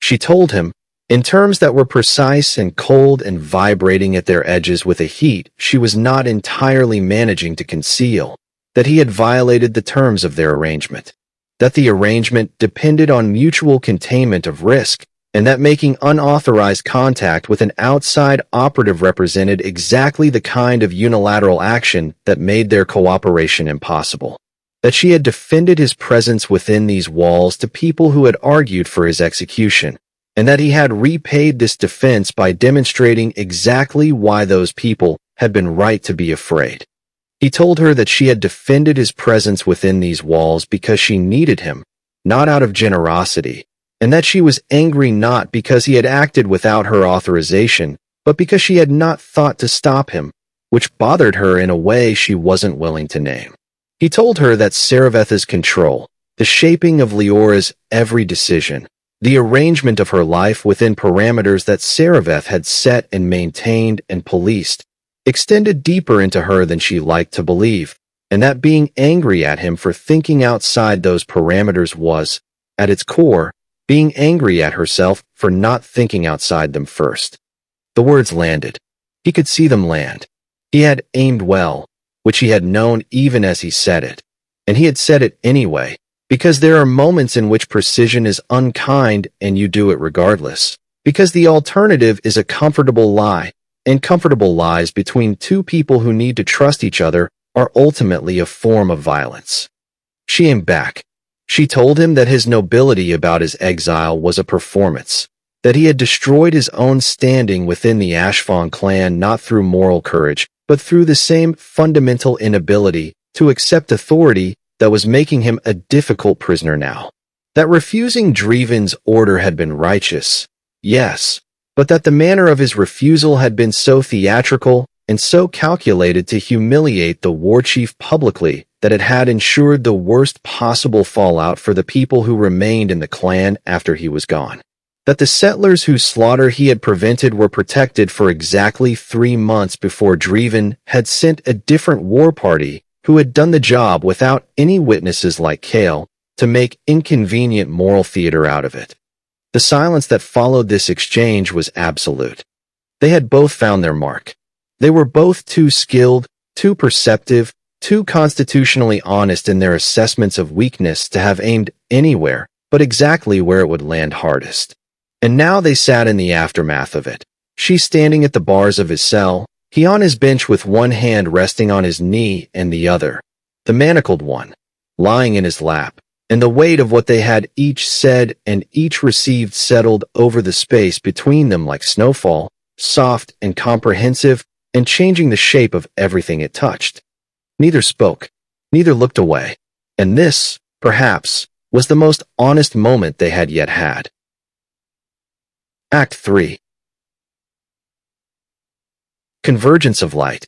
Speaker 1: She told him, In terms that were precise and cold and vibrating at their edges with a heat she was not entirely managing to conceal, that he had violated the terms of their arrangement, that the arrangement depended on mutual containment of risk, and that making unauthorized contact with an outside operative represented exactly the kind of unilateral action that made their cooperation impossible. That she had defended his presence within these walls to people who had argued for his execution, and that he had repaid this defense by demonstrating exactly why those people had been right to be afraid. He told her that she had defended his presence within these walls because she needed him, not out of generosity, and that she was angry not because he had acted without her authorization, but because she had not thought to stop him, which bothered her in a way she wasn't willing to name. He told her that Seraveth's control, the shaping of Liora's every decision, the arrangement of her life within parameters that Seraveth had set and maintained and policed, extended deeper into her than she liked to believe, and that being angry at him for thinking outside those parameters was, at its core, being angry at herself for not thinking outside them first. The words landed. He could see them land. He had aimed well, which he had known even as he said it, and he had said it anyway, because there are moments in which precision is unkind and you do it regardless, because the alternative is a comfortable lie, and comfortable lies between two people who need to trust each other are ultimately a form of violence. She aimed back. She told him that his nobility about his exile was a performance, that he had destroyed his own standing within the Ashfire clan not through moral courage, but through the same fundamental inability to accept authority that was making him a difficult prisoner now. That refusing Dreven's order had been righteous, yes, but that the manner of his refusal had been so theatrical and so calculated to humiliate the war chief publicly that it had ensured the worst possible fallout for the people who remained in the clan after he was gone. That the settlers whose slaughter he had prevented were protected for exactly 3 months before Dreven had sent a different war party who had done the job without any witnesses like Kale to make inconvenient moral theater out of it. The silence that followed this exchange was absolute. They had both found their mark. They were both too skilled, too perceptive, too constitutionally honest in their assessments of weakness to have aimed anywhere but exactly where it would land hardest. And now they sat in the aftermath of it, she standing at the bars of his cell, he on his bench with one hand resting on his knee and the other, the manacled one, lying in his lap, and the weight of what they had each said and each received settled over the space between them like snowfall, soft and comprehensive, and changing the shape of everything it touched. Neither spoke, neither looked away, and this, perhaps, was the most honest moment they had yet had. Act 3. Convergence of light.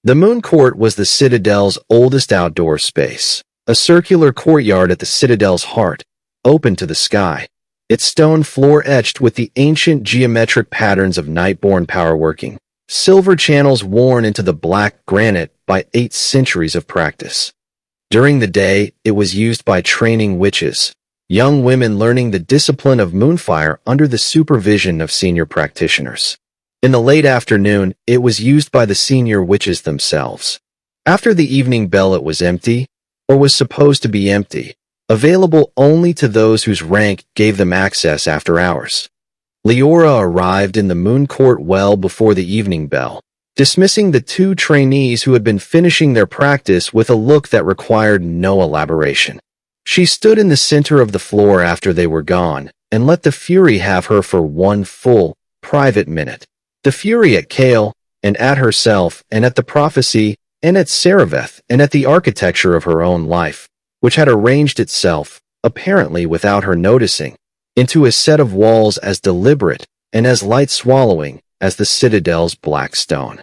Speaker 1: The Moon Court was the Citadel's oldest outdoor space, a circular courtyard at the Citadel's heart, open to the sky, its stone floor etched with the ancient geometric patterns of Nightborn powerworking, silver channels worn into the black granite by 8 centuries of practice. During the day, it was used by training witches, young women learning the discipline of MoonFire under the supervision of senior practitioners. In the late afternoon, it was used by the senior witches themselves. After the evening bell it was empty, or was supposed to be empty, available only to those whose rank gave them access after hours. Liora arrived in the Moon Court well before the evening bell, dismissing the 2 trainees who had been finishing their practice with a look that required no elaboration. She stood in the center of the floor after they were gone, and let the Fury have her for one full, private minute. The Fury at Kale, and at herself, and at the prophecy, and at Seraveth, and at the architecture of her own life, which had arranged itself, apparently without her noticing, into a set of walls as deliberate and as light-swallowing as the Citadel's black stone.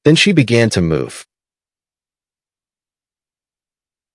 Speaker 1: Then she began to move.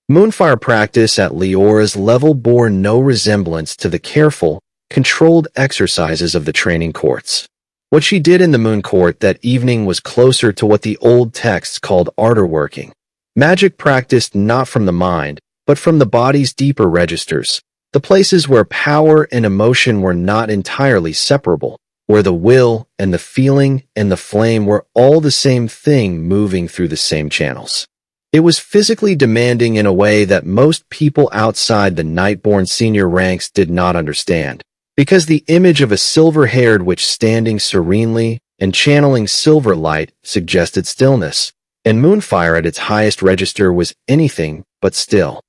Speaker 1: MoonFire practice at Liora's level bore no resemblance to the careful, controlled exercises of the training courts. What she did in the Moon Court that evening was closer to what the old texts called ardor working, magic practiced not from the mind, but from the body's deeper registers, the places where power and emotion were not entirely separable, where the will and the feeling and the flame were all the same thing moving through the same channels. It was physically demanding in a way that most people outside the Nightborn senior ranks did not understand, because the image of a silver-haired witch standing serenely and channeling silver light suggested stillness, and MoonFire at its highest register was anything but still.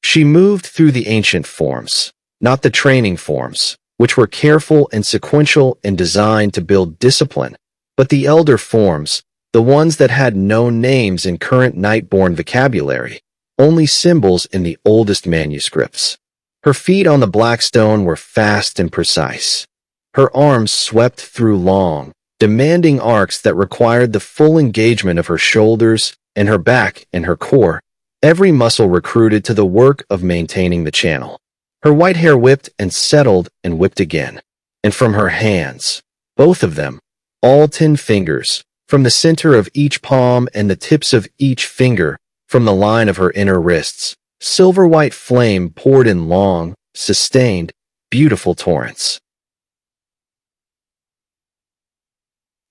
Speaker 1: She moved through the ancient forms, not the training forms, which were careful and sequential and designed to build discipline, but the elder forms, the ones that had no names in current Nightborn vocabulary, only symbols in the oldest manuscripts. Her feet on the black stone were fast and precise. Her arms swept through long, demanding arcs that required the full engagement of her shoulders and her back and her core, every muscle recruited to the work of maintaining the channel. Her white hair whipped and settled and whipped again. And from her hands, both of them, all 10 fingers, from the center of each palm and the tips of each finger, from the line of her inner wrists, silver-white flame poured in long, sustained, beautiful torrents.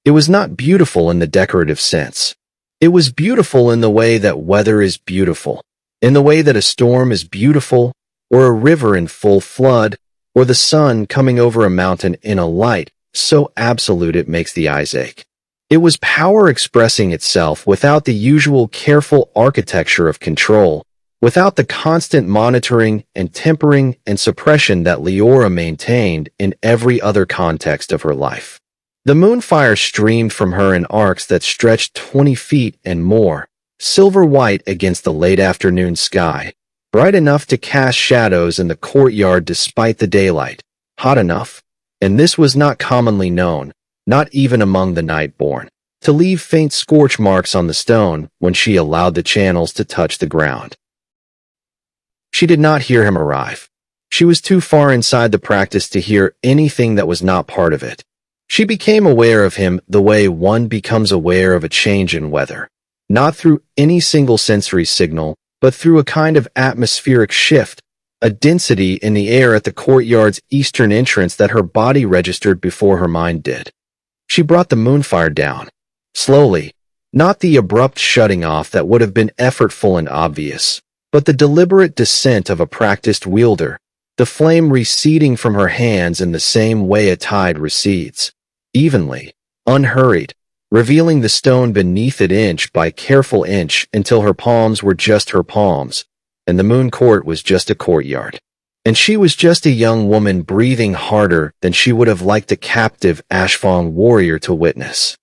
Speaker 1: It was not beautiful in the decorative sense. It was beautiful in the way that weather is beautiful, in the way that a storm is beautiful, or a river in full flood, or the sun coming over a mountain in a light so absolute it makes the eyes ache. It was power expressing itself without the usual careful architecture of control, without the constant monitoring and tempering and suppression that Liora maintained in every other context of her life. The MoonFire streamed from her in arcs that stretched 20 feet and more, silver-white against the late afternoon sky, bright enough to cast shadows in the courtyard despite the daylight, hot enough, and this was not commonly known, not even among the Nightborn, to leave faint scorch marks on the stone when she allowed the channels to touch the ground. She did not hear him arrive. She was too far inside the practice to hear anything that was not part of it. She became aware of him the way one becomes aware of a change in weather, not through any single sensory signal, but through a kind of atmospheric shift, a density in the air at the courtyard's eastern entrance that her body registered before her mind did. She brought the MoonFire down, slowly, not the abrupt shutting off that would have been effortful and obvious, but the deliberate descent of a practiced wielder, the flame receding from her hands in the same way a tide recedes, evenly, unhurried, revealing the stone beneath it inch by careful inch until her palms were just her palms, and the moon court was just a courtyard. And she was just a young woman breathing harder than she would have liked a captive Ashfang warrior to witness.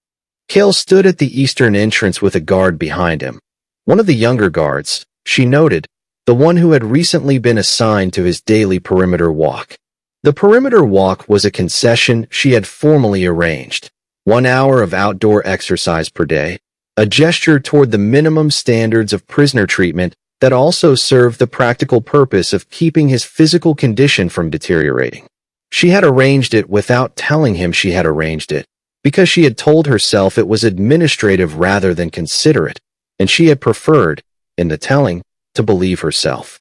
Speaker 1: Kale stood at the eastern entrance with a guard behind him. One of the younger guards, she noted, the one who had recently been assigned to his daily perimeter walk. The perimeter walk was a concession she had formally arranged, 1 hour of outdoor exercise per day, a gesture toward the minimum standards of prisoner treatment that also served the practical purpose of keeping his physical condition from deteriorating. She had arranged it without telling him she had arranged it, because she had told herself it was administrative rather than considerate, and she had preferred, in the telling, to believe herself.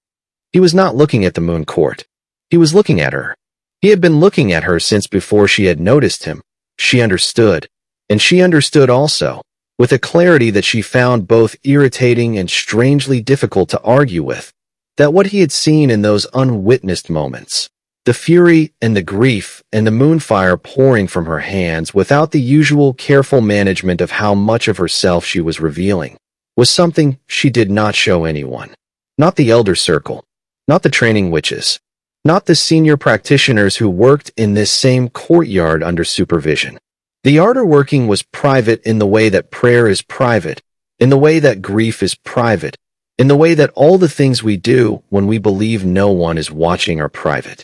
Speaker 1: He was not looking at the moon court. He was looking at her. He had been looking at her since before she had noticed him. She understood, and she understood also, with a clarity that she found both irritating and strangely difficult to argue with, that what he had seen in those unwitnessed moments, the fury and the grief and the MoonFire pouring from her hands without the usual careful management of how much of herself she was revealing, was something she did not show anyone. Not the Elder Circle, not the training witches, not the senior practitioners who worked in this same courtyard under supervision. The art working was private in the way that prayer is private, in the way that grief is private, in the way that all the things we do when we believe no one is watching are private.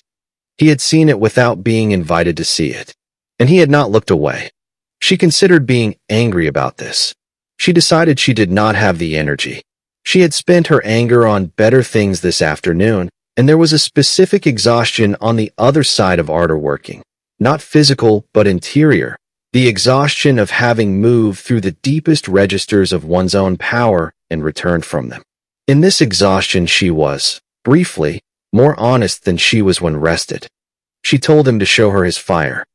Speaker 1: He had seen it without being invited to see it, and he had not looked away. She considered being angry about this. She decided she did not have the energy. She had spent her anger on better things this afternoon, and there was a specific exhaustion on the other side of art working, not physical but interior. The exhaustion of having moved through the deepest registers of one's own power and returned from them. In this exhaustion she was, briefly, more honest than she was when rested. She told him to show her his fire.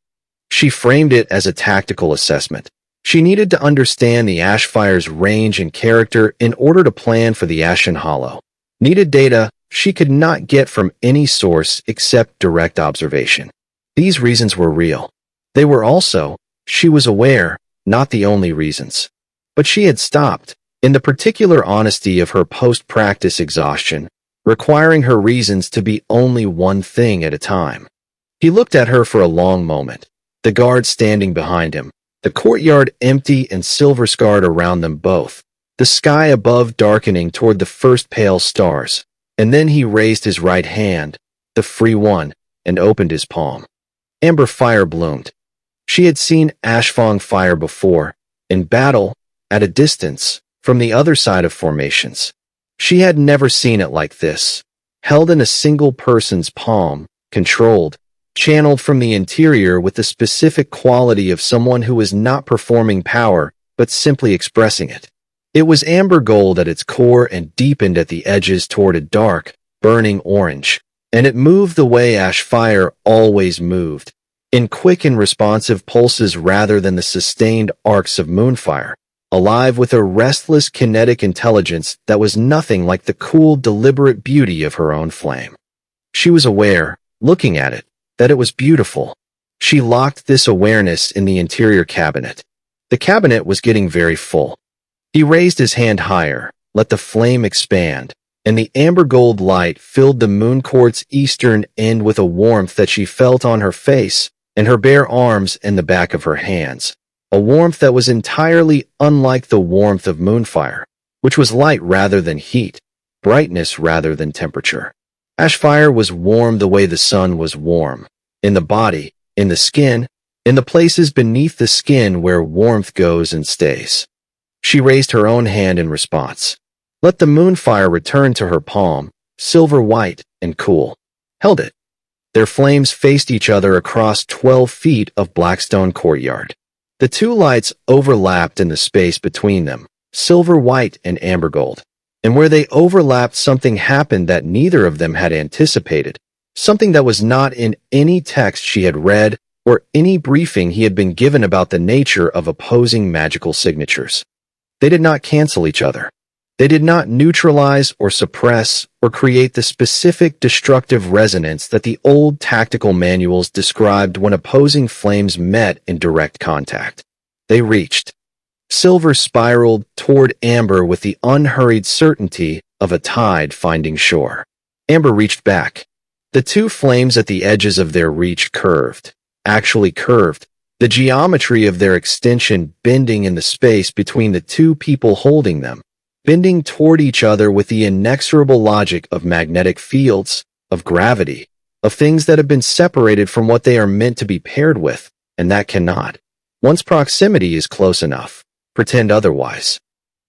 Speaker 1: She framed it as a tactical assessment. She needed to understand the Ashfire's range and character in order to plan for the Ashen Hollow. Needed data she could not get from any source except direct observation. These reasons were real. They were also, she was aware, not the only reasons. But she had stopped, in the particular honesty of her post-practice exhaustion, requiring her reasons to be only one thing at a time. He looked at her for a long moment, the guard standing behind him, the courtyard empty and silver-scarred around them both, the sky above darkening toward the first pale stars, and then he raised his right hand, the free one, and opened his palm. Amber fire bloomed. She had seen Ashfang fire before, in battle, at a distance, from the other side of formations. She had never seen it like this, held in a single person's palm, controlled, channeled from the interior with the specific quality of someone who is not performing power, but simply expressing it. It was amber gold at its core and deepened at the edges toward a dark, burning orange, and it moved the way ash fire always moved, in quick and responsive pulses rather than the sustained arcs of MoonFire, alive with a restless kinetic intelligence that was nothing like the cool, deliberate beauty of her own flame. She was aware, looking at it, that it was beautiful. She locked this awareness in the interior cabinet. The cabinet was getting very full. He raised his hand higher, let the flame expand, and the amber gold light filled the moon court's eastern end with a warmth that she felt on her face and her bare arms and the back of her hands, a warmth that was entirely unlike the warmth of MoonFire, which was light rather than heat, brightness rather than temperature. Ashfire was warm the way the sun was warm, in the body, in the skin, in the places beneath the skin where warmth goes and stays. She raised her own hand in response. Let the MoonFire return to her palm, silver white and cool. Held it. Their flames faced each other across 12 feet of Blackstone courtyard. The two lights overlapped in the space between them, silver white and amber gold. And where they overlapped, something happened that neither of them had anticipated, something that was not in any text she had read or any briefing he had been given about the nature of opposing magical signatures. They did not cancel each other. They did not neutralize or suppress or create the specific destructive resonance that the old tactical manuals described when opposing flames met in direct contact. They reached. Silver spiraled toward amber with the unhurried certainty of a tide finding shore. Amber reached back. The two flames at the edges of their reach curved, actually curved, the geometry of their extension bending in the space between the two people holding them, bending toward each other with the inexorable logic of magnetic fields, of gravity, of things that have been separated from what they are meant to be paired with, and that cannot. Once proximity is close enough, pretend otherwise.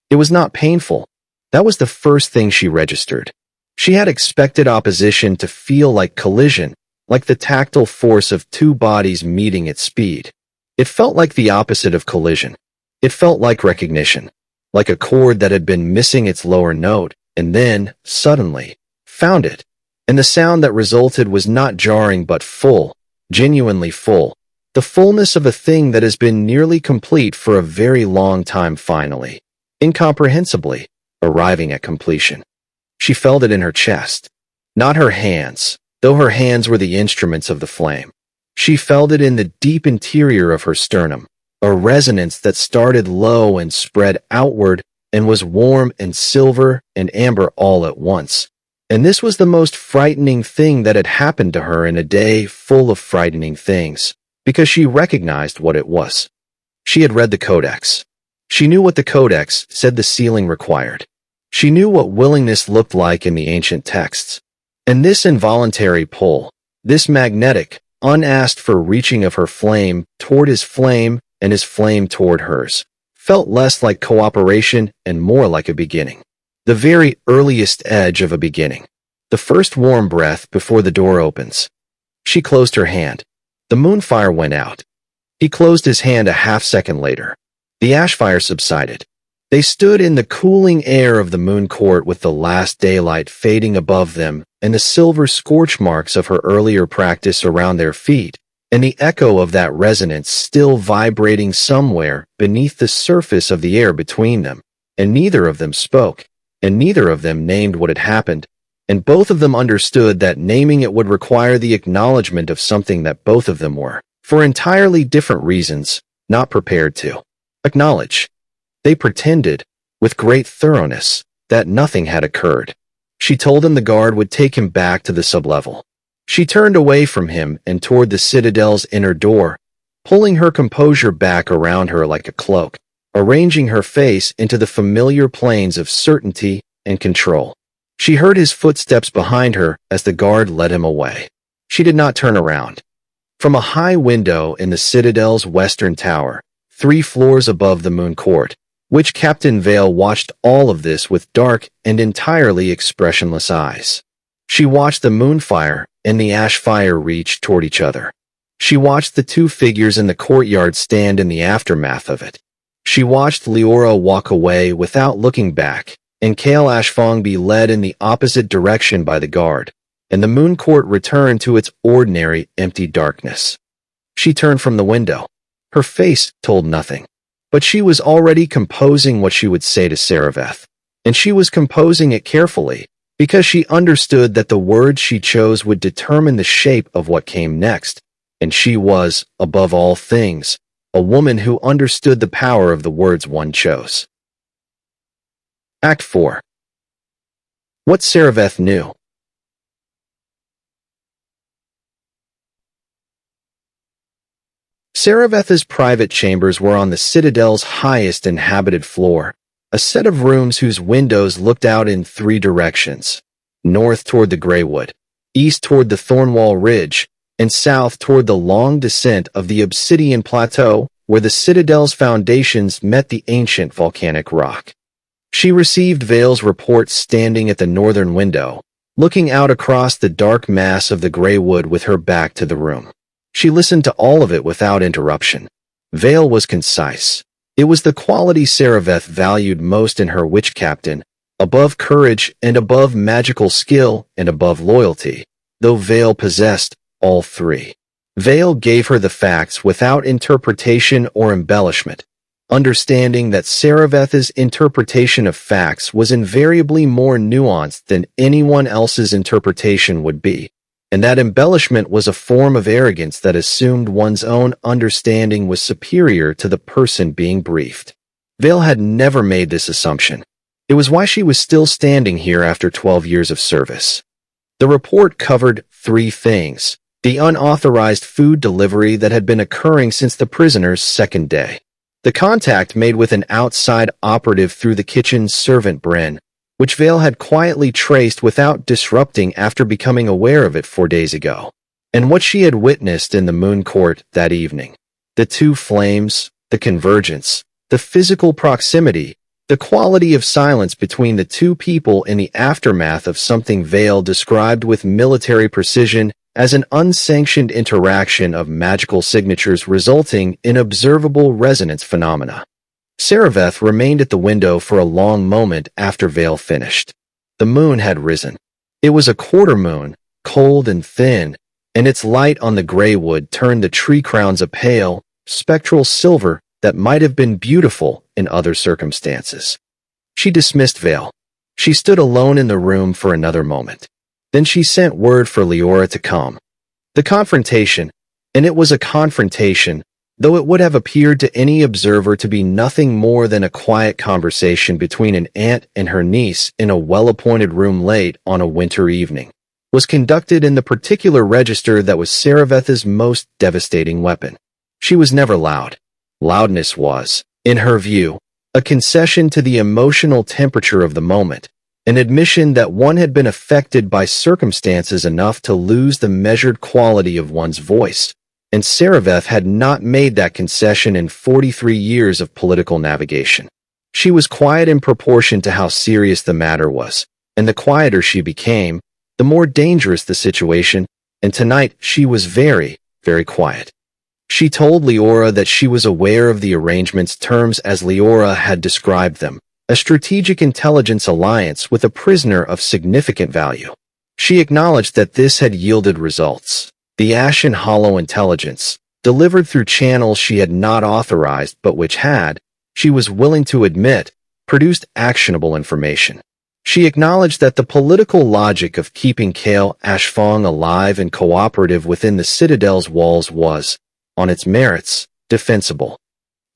Speaker 1: It was not painful. That was the first thing she registered. She had expected opposition to feel like collision, like the tactile force of two bodies meeting at speed. It felt like the opposite of collision. It felt like recognition, like a chord that had been missing its lower note, and then, suddenly, found it. And the sound that resulted was not jarring but full, genuinely full. The fullness of a thing that has been nearly complete for a very long time finally, incomprehensibly, arriving at completion. She felt it in her chest. Not her hands, though her hands were the instruments of the flame. She felt it in the deep interior of her sternum, a resonance that started low and spread outward and was warm and silver and amber all at once. And this was the most frightening thing that had happened to her in a day full of frightening things, because she recognized what it was. She had read the Codex. She knew what the Codex said the sealing required. She knew what willingness looked like in the ancient texts. And this involuntary pull, this magnetic, unasked for reaching of her flame toward his flame and his flame toward hers, felt less like cooperation and more like a beginning. The very earliest edge of a beginning. The first warm breath before the door opens. She closed her hand. The MoonFire went out. He closed his hand a half-second later. The Ashfire subsided. They stood in the cooling air of the moon court with the last daylight fading above them and the silver scorch marks of her earlier practice around their feet, and the echo of that resonance still vibrating somewhere beneath the surface of the air between them. And neither of them spoke, and neither of them named what had happened, and both of them understood that naming it would require the acknowledgement of something that both of them were, for entirely different reasons, not prepared to acknowledge. They pretended, with great thoroughness, that nothing had occurred. She told him the guard would take him back to the sublevel. She turned away from him and toward the Citadel's inner door, pulling her composure back around her like a cloak, arranging her face into the familiar planes of certainty and control. She heard his footsteps behind her as the guard led him away. She did not turn around. From a high window in the Citadel's western tower, 3 floors above the moon court, which Captain Vale watched all of this with dark and entirely expressionless eyes. She watched the MoonFire and the Ashfire reach toward each other. She watched the 2 figures in the courtyard stand in the aftermath of it. She watched Liora walk away without looking back, and Kale Ashfong be led in the opposite direction by the guard, and the moon court return to its ordinary, empty darkness. She turned from the window. Her face told nothing. But she was already composing what she would say to Seraveth, and she was composing it carefully, because she understood that the words she chose would determine the shape of what came next, and she was, above all things, a woman who understood the power of the words one chose. Act 4. What Seraveth knew. Seraveth's private chambers were on the Citadel's highest inhabited floor, a set of rooms whose windows looked out in 3 directions: north toward the Greywood, east toward the Thornwall Ridge, and south toward the long descent of the Obsidian Plateau, where the Citadel's foundations met the ancient volcanic rock. She received Vale's report standing at the northern window, looking out across the dark mass of the Greywood with her back to the room. She listened to all of it without interruption. Vale was concise. It was the quality Seraveth valued most in her witch captain, above courage and above magical skill and above loyalty, though Vale possessed all 3. Vale gave her the facts without interpretation or embellishment, understanding that Seraveth's interpretation of facts was invariably more nuanced than anyone else's interpretation would be, and that embellishment was a form of arrogance that assumed one's own understanding was superior to the person being briefed. Vale had never made this assumption. It was why she was still standing here after 12 years of service. The report covered 3 things: the unauthorized food delivery that had been occurring since the prisoner's 2nd day, the contact made with an outside operative through the kitchen's servant Bryn, which Vale had quietly traced without disrupting after becoming aware of it 4 days ago, and what she had witnessed in the moon court that evening: the 2 flames, the convergence, the physical proximity, the quality of silence between the 2 people in the aftermath of something Vale described with military precision as an unsanctioned interaction of magical signatures resulting in observable resonance phenomena. Seraveth remained at the window for a long moment after Vale finished. The moon had risen. It was a quarter moon, cold and thin, and its light on the Greywood turned the tree crowns a pale, spectral silver that might have been beautiful in other circumstances. She dismissed Vale. She stood alone in the room for another moment. Then she sent word for Liora to come. The confrontation, and it was a confrontation, though it would have appeared to any observer to be nothing more than a quiet conversation between an aunt and her niece in a well-appointed room late on a winter evening, was conducted in the particular register that was Seraveth's most devastating weapon. She was never loud. Loudness was, in her view, a concession to the emotional temperature of the moment, an admission that one had been affected by circumstances enough to lose the measured quality of one's voice, and Seraveth had not made that concession in 43 years of political navigation. She was quiet in proportion to how serious the matter was, and the quieter she became, the more dangerous the situation, and tonight she was very, very quiet. She told Liora that she was aware of the arrangement's terms as Liora had described them, a strategic intelligence alliance with a prisoner of significant value. She acknowledged that this had yielded results. The Ashen Hollow intelligence, delivered through channels she had not authorized but which had, she was willing to admit, produced actionable information. She acknowledged that the political logic of keeping Kale Ashfong alive and cooperative within the Citadel's walls was, on its merits, defensible.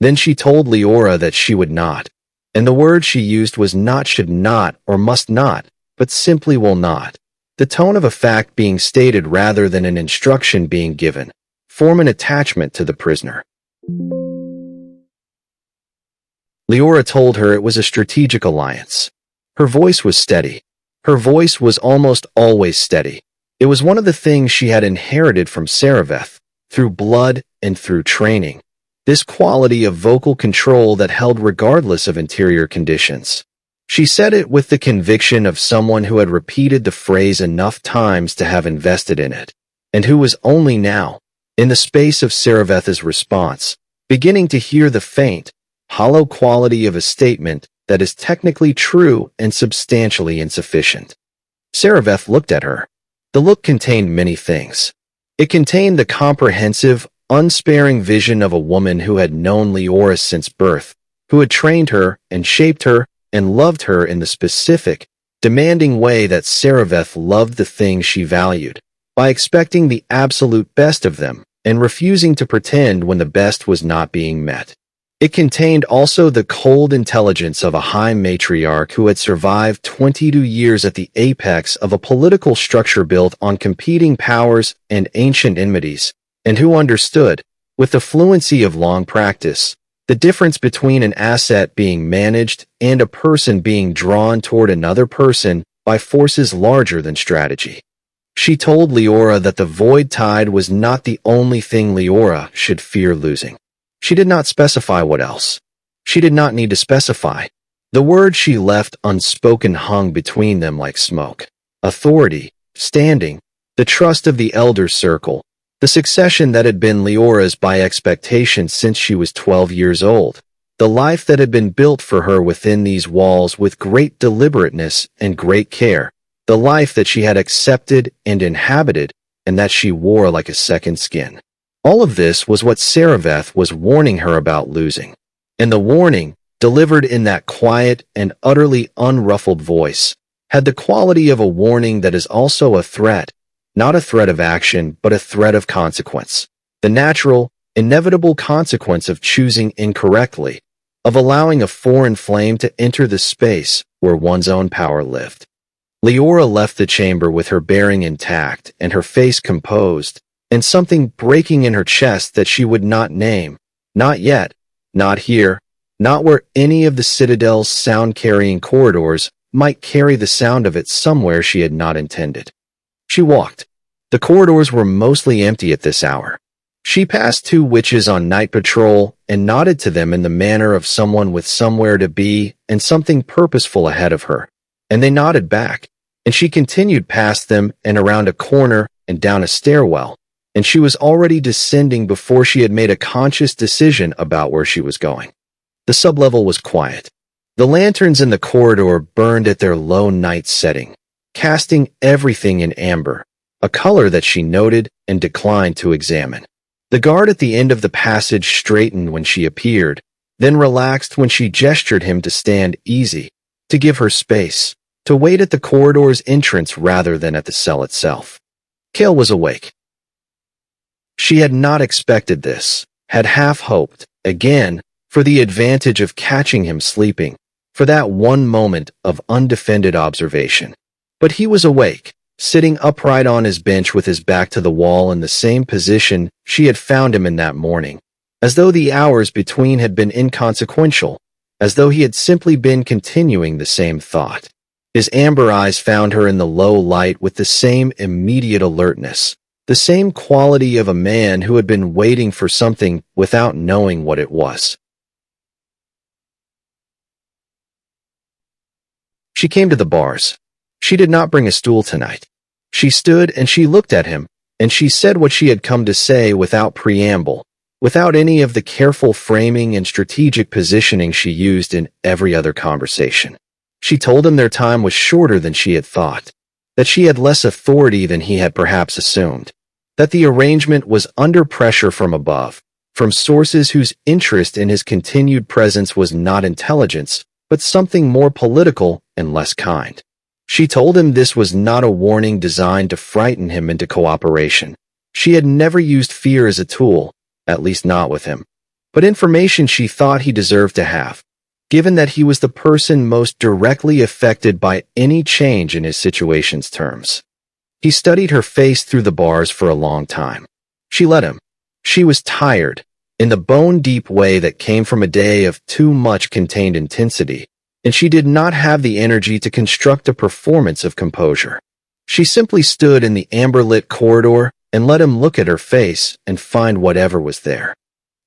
Speaker 1: Then she told Liora that she would not, and the word she used was not should not or must not, but simply will not. The tone of a fact being stated rather than an instruction being given, form an attachment to the prisoner. Liora told her it was a strategic alliance. Her voice was steady. Her voice was almost always steady. It was one of the things she had inherited from Seraveth, through blood and through training. This quality of vocal control that held regardless of interior conditions. She said it with the conviction of someone who had repeated the phrase enough times to have invested in it, and who was only now, in the space of Seraveth's response, beginning to hear the faint, hollow quality of a statement that is technically true and substantially insufficient. Seraveth looked at her. The look contained many things. It contained the comprehensive, unsparing vision of a woman who had known Liora since birth, who had trained her and shaped her and loved her in the specific, demanding way that Seraveth loved the things she valued, by expecting the absolute best of them and refusing to pretend when the best was not being met. It contained also the cold intelligence of a high matriarch who had survived 22 years at the apex of a political structure built on competing powers and ancient enmities, and who understood, with the fluency of long practice, the difference between an asset being managed and a person being drawn toward another person by forces larger than strategy. She told Liora that the void tide was not the only thing Liora should fear losing. She did not specify what else. She did not need to specify. The word she left unspoken hung between them like smoke. Authority, standing, the trust of the elder circle, the succession that had been Liora's by expectation since she was 12 years old, the life that had been built for her within these walls with great deliberateness and great care, the life that she had accepted and inhabited and that she wore like a second skin. All of this was what Seraveth was warning her about losing. And the warning, delivered in that quiet and utterly unruffled voice, had the quality of a warning that is also a threat, not a threat of action, but a threat of consequence. The natural, inevitable consequence of choosing incorrectly, of allowing a foreign flame to enter the space where one's own power lived. Liora left the chamber with her bearing intact and her face composed, and something breaking in her chest that she would not name, not yet, not here, not where any of the Citadel's sound-carrying corridors might carry the sound of it somewhere she had not intended. She walked. The corridors were mostly empty at this hour. She passed two witches on night patrol and nodded to them in the manner of someone with somewhere to be and something purposeful ahead of her, and they nodded back, and she continued past them and around a corner and down a stairwell, and she was already descending before she had made a conscious decision about where she was going. The sublevel was quiet. The lanterns in the corridor burned at their low night setting, casting everything in amber, a color that she noted and declined to examine. The guard at the end of the passage straightened when she appeared, then relaxed when she gestured him to stand easy, to give her space, to wait at the corridor's entrance rather than at the cell itself. Kale was awake. She had not expected this, had half hoped, again, for the advantage of catching him sleeping, for that one moment of undefended observation. But he was awake, sitting upright on his bench with his back to the wall in the same position she had found him in that morning, as though the hours between had been inconsequential, as though he had simply been continuing the same thought. His amber eyes found her in the low light with the same immediate alertness, the same quality of a man who had been waiting for something without knowing what it was. She came to the bars. She did not bring a stool tonight. She stood and she looked at him, and she said what she had come to say without preamble, without any of the careful framing and strategic positioning she used in every other conversation. She told him their time was shorter than she had thought, that she had less authority than he had perhaps assumed, that the arrangement was under pressure from above, from sources whose interest in his continued presence was not intelligence, but something more political and less kind. She told him this was not a warning designed to frighten him into cooperation. She had never used fear as a tool, at least not with him, but information she thought he deserved to have, given that he was the person most directly affected by any change in his situation's terms. He studied her face through the bars for a long time. She let him. She was tired, in the bone-deep way that came from a day of too much contained intensity, and she did not have the energy to construct a performance of composure. She simply stood in the amber-lit corridor and let him look at her face and find whatever was there.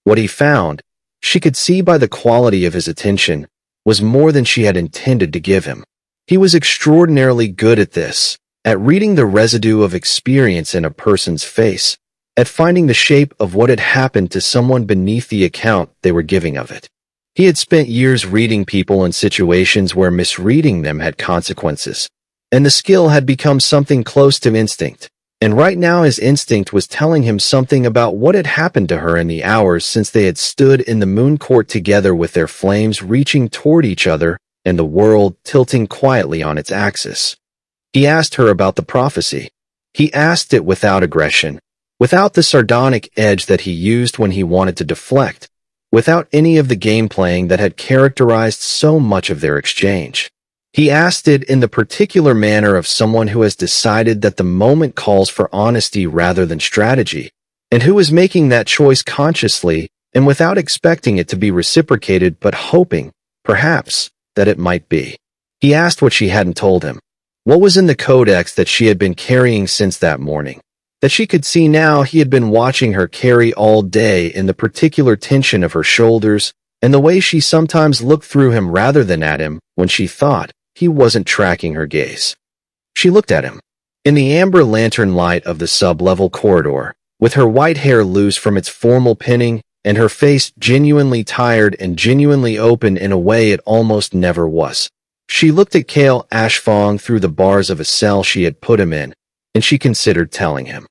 Speaker 1: What he found, she could see by the quality of his attention, was more than she had intended to give him. He was extraordinarily good at this, at reading the residue of experience in a person's face, at finding the shape of what had happened to someone beneath the account they were giving of it. He had spent years reading people in situations where misreading them had consequences, and the skill had become something close to instinct, and right now his instinct was telling him something about what had happened to her in the hours since they had stood in the moon court together with their flames reaching toward each other and the world tilting quietly on its axis. He asked her about the prophecy. He asked it without aggression, without the sardonic edge that he used when he wanted to deflect, without any of the game-playing that had characterized so much of their exchange. He asked it in the particular manner of someone who has decided that the moment calls for honesty rather than strategy, and who is making that choice consciously and without expecting it to be reciprocated but hoping, perhaps, that it might be. He asked what she hadn't told him. What was in the codex that she had been carrying since that morning, that she could see now he had been watching her carry all day in the particular tension of her shoulders and the way she sometimes looked through him rather than at him when she thought he wasn't tracking her gaze. She looked at him. In the amber lantern light of the sub-level corridor, with her white hair loose from its formal pinning and her face genuinely tired and genuinely open in a way it almost never was. She looked at Cale Ashfong through the bars of a cell she had put him in, and she considered telling him.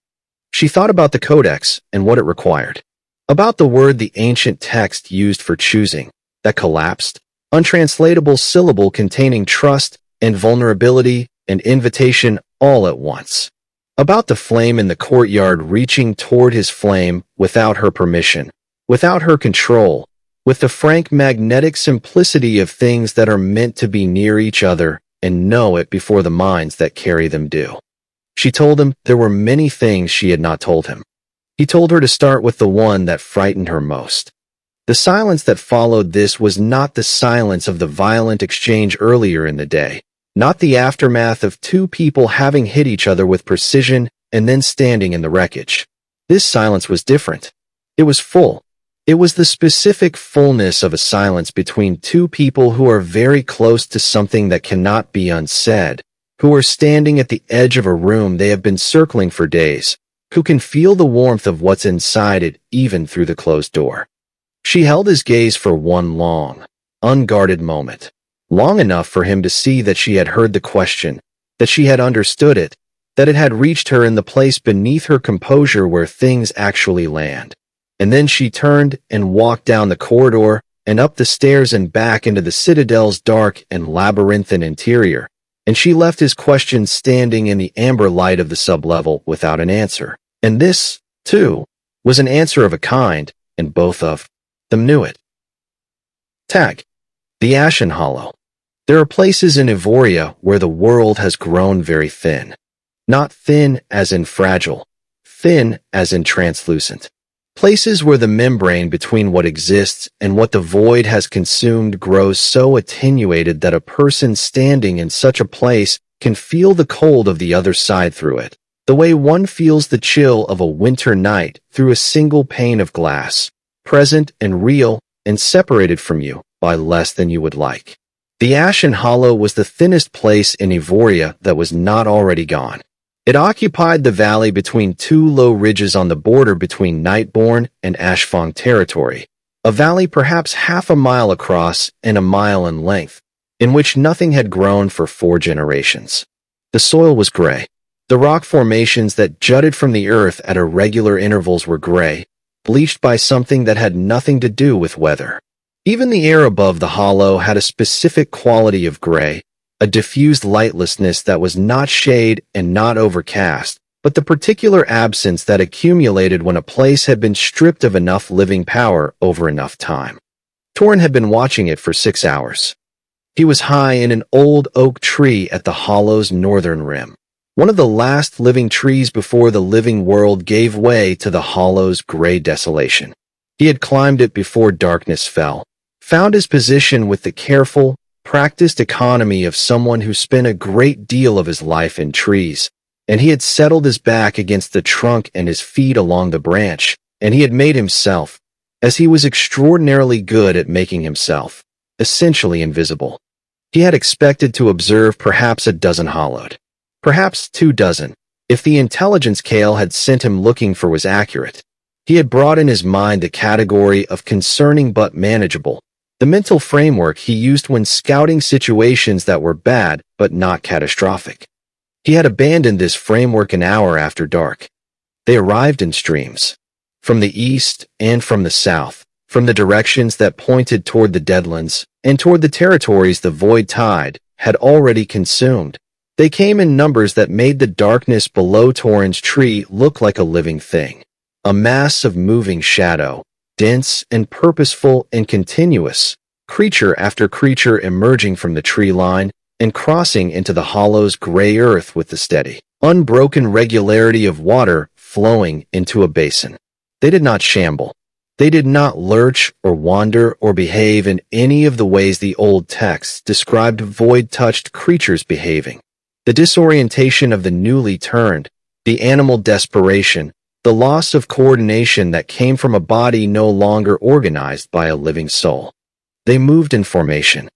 Speaker 1: She thought about the codex and what it required. About the word the ancient text used for choosing, that collapsed, untranslatable syllable containing trust and vulnerability and invitation all at once. About the flame in the courtyard reaching toward his flame without her permission, without her control, with the frank magnetic simplicity of things that are meant to be near each other and know it before the minds that carry them do. She told him there were many things she had not told him. He told her to start with the one that frightened her most. The silence that followed this was not the silence of the violent exchange earlier in the day, not the aftermath of two people having hit each other with precision and then standing in the wreckage. This silence was different. It was full. It was the specific fullness of a silence between two people who are very close to something that cannot be unsaid, who are standing at the edge of a room they have been circling for days, who can feel the warmth of what's inside it even through the closed door. She held his gaze for one long, unguarded moment, long enough for him to see that she had heard the question, that she had understood it, that it had reached her in the place beneath her composure where things actually land. And then she turned and walked down the corridor and up the stairs and back into the Citadel's dark and labyrinthine interior, and she left his question standing in the amber light of the sublevel without an answer. And this, too, was an answer of a kind, and both of them knew it. Tag. The Ashen Hollow. There are places in Evoria where the world has grown very thin. Not thin as in fragile, thin as in translucent. Places where the membrane between what exists and what the void has consumed grows so attenuated that a person standing in such a place can feel the cold of the other side through it, the way one feels the chill of a winter night through a single pane of glass, present and real and separated from you by less than you would like. The Ashen Hollow was the thinnest place in Evoria that was not already gone. It occupied the valley between two low ridges on the border between Nightborn and Ashfong territory, a valley perhaps half a mile across and a mile in length, in which nothing had grown for 4 generations. The soil was gray. The rock formations that jutted from the earth at irregular intervals were gray, bleached by something that had nothing to do with weather. Even the air above the hollow had a specific quality of gray, a diffused lightlessness that was not shade and not overcast, but the particular absence that accumulated when a place had been stripped of enough living power over enough time. Torin had been watching it for 6 hours. He was high in an old oak tree at the hollow's northern rim, one of the last living trees before the living world gave way to the hollow's gray desolation. He had climbed it before darkness fell, found his position with the careful, practiced economy of someone who spent a great deal of his life in trees, and he had settled his back against the trunk and his feet along the branch, and he had made himself, as he was extraordinarily good at making himself, essentially invisible. He had expected to observe perhaps a dozen hollowed, perhaps 2 dozen, if the intelligence Kale had sent him looking for was accurate. He had brought in his mind the category of concerning but manageable, the mental framework he used when scouting situations that were bad but not catastrophic. He had abandoned this framework an hour after dark. They arrived in streams, from the east and from the south, from the directions that pointed toward the Deadlands and toward the territories the Void Tide had already consumed. They came in numbers that made the darkness below Torin's tree look like a living thing, a mass of moving shadow, dense and purposeful and continuous, creature after creature emerging from the tree line and crossing into the hollow's gray earth with the steady, unbroken regularity of water flowing into a basin. They did not shamble. They did not lurch or wander or behave in any of the ways the old texts described void-touched creatures behaving. The disorientation of the newly turned, the animal desperation, the loss of coordination that came from a body no longer organized by a living soul. They moved in formation.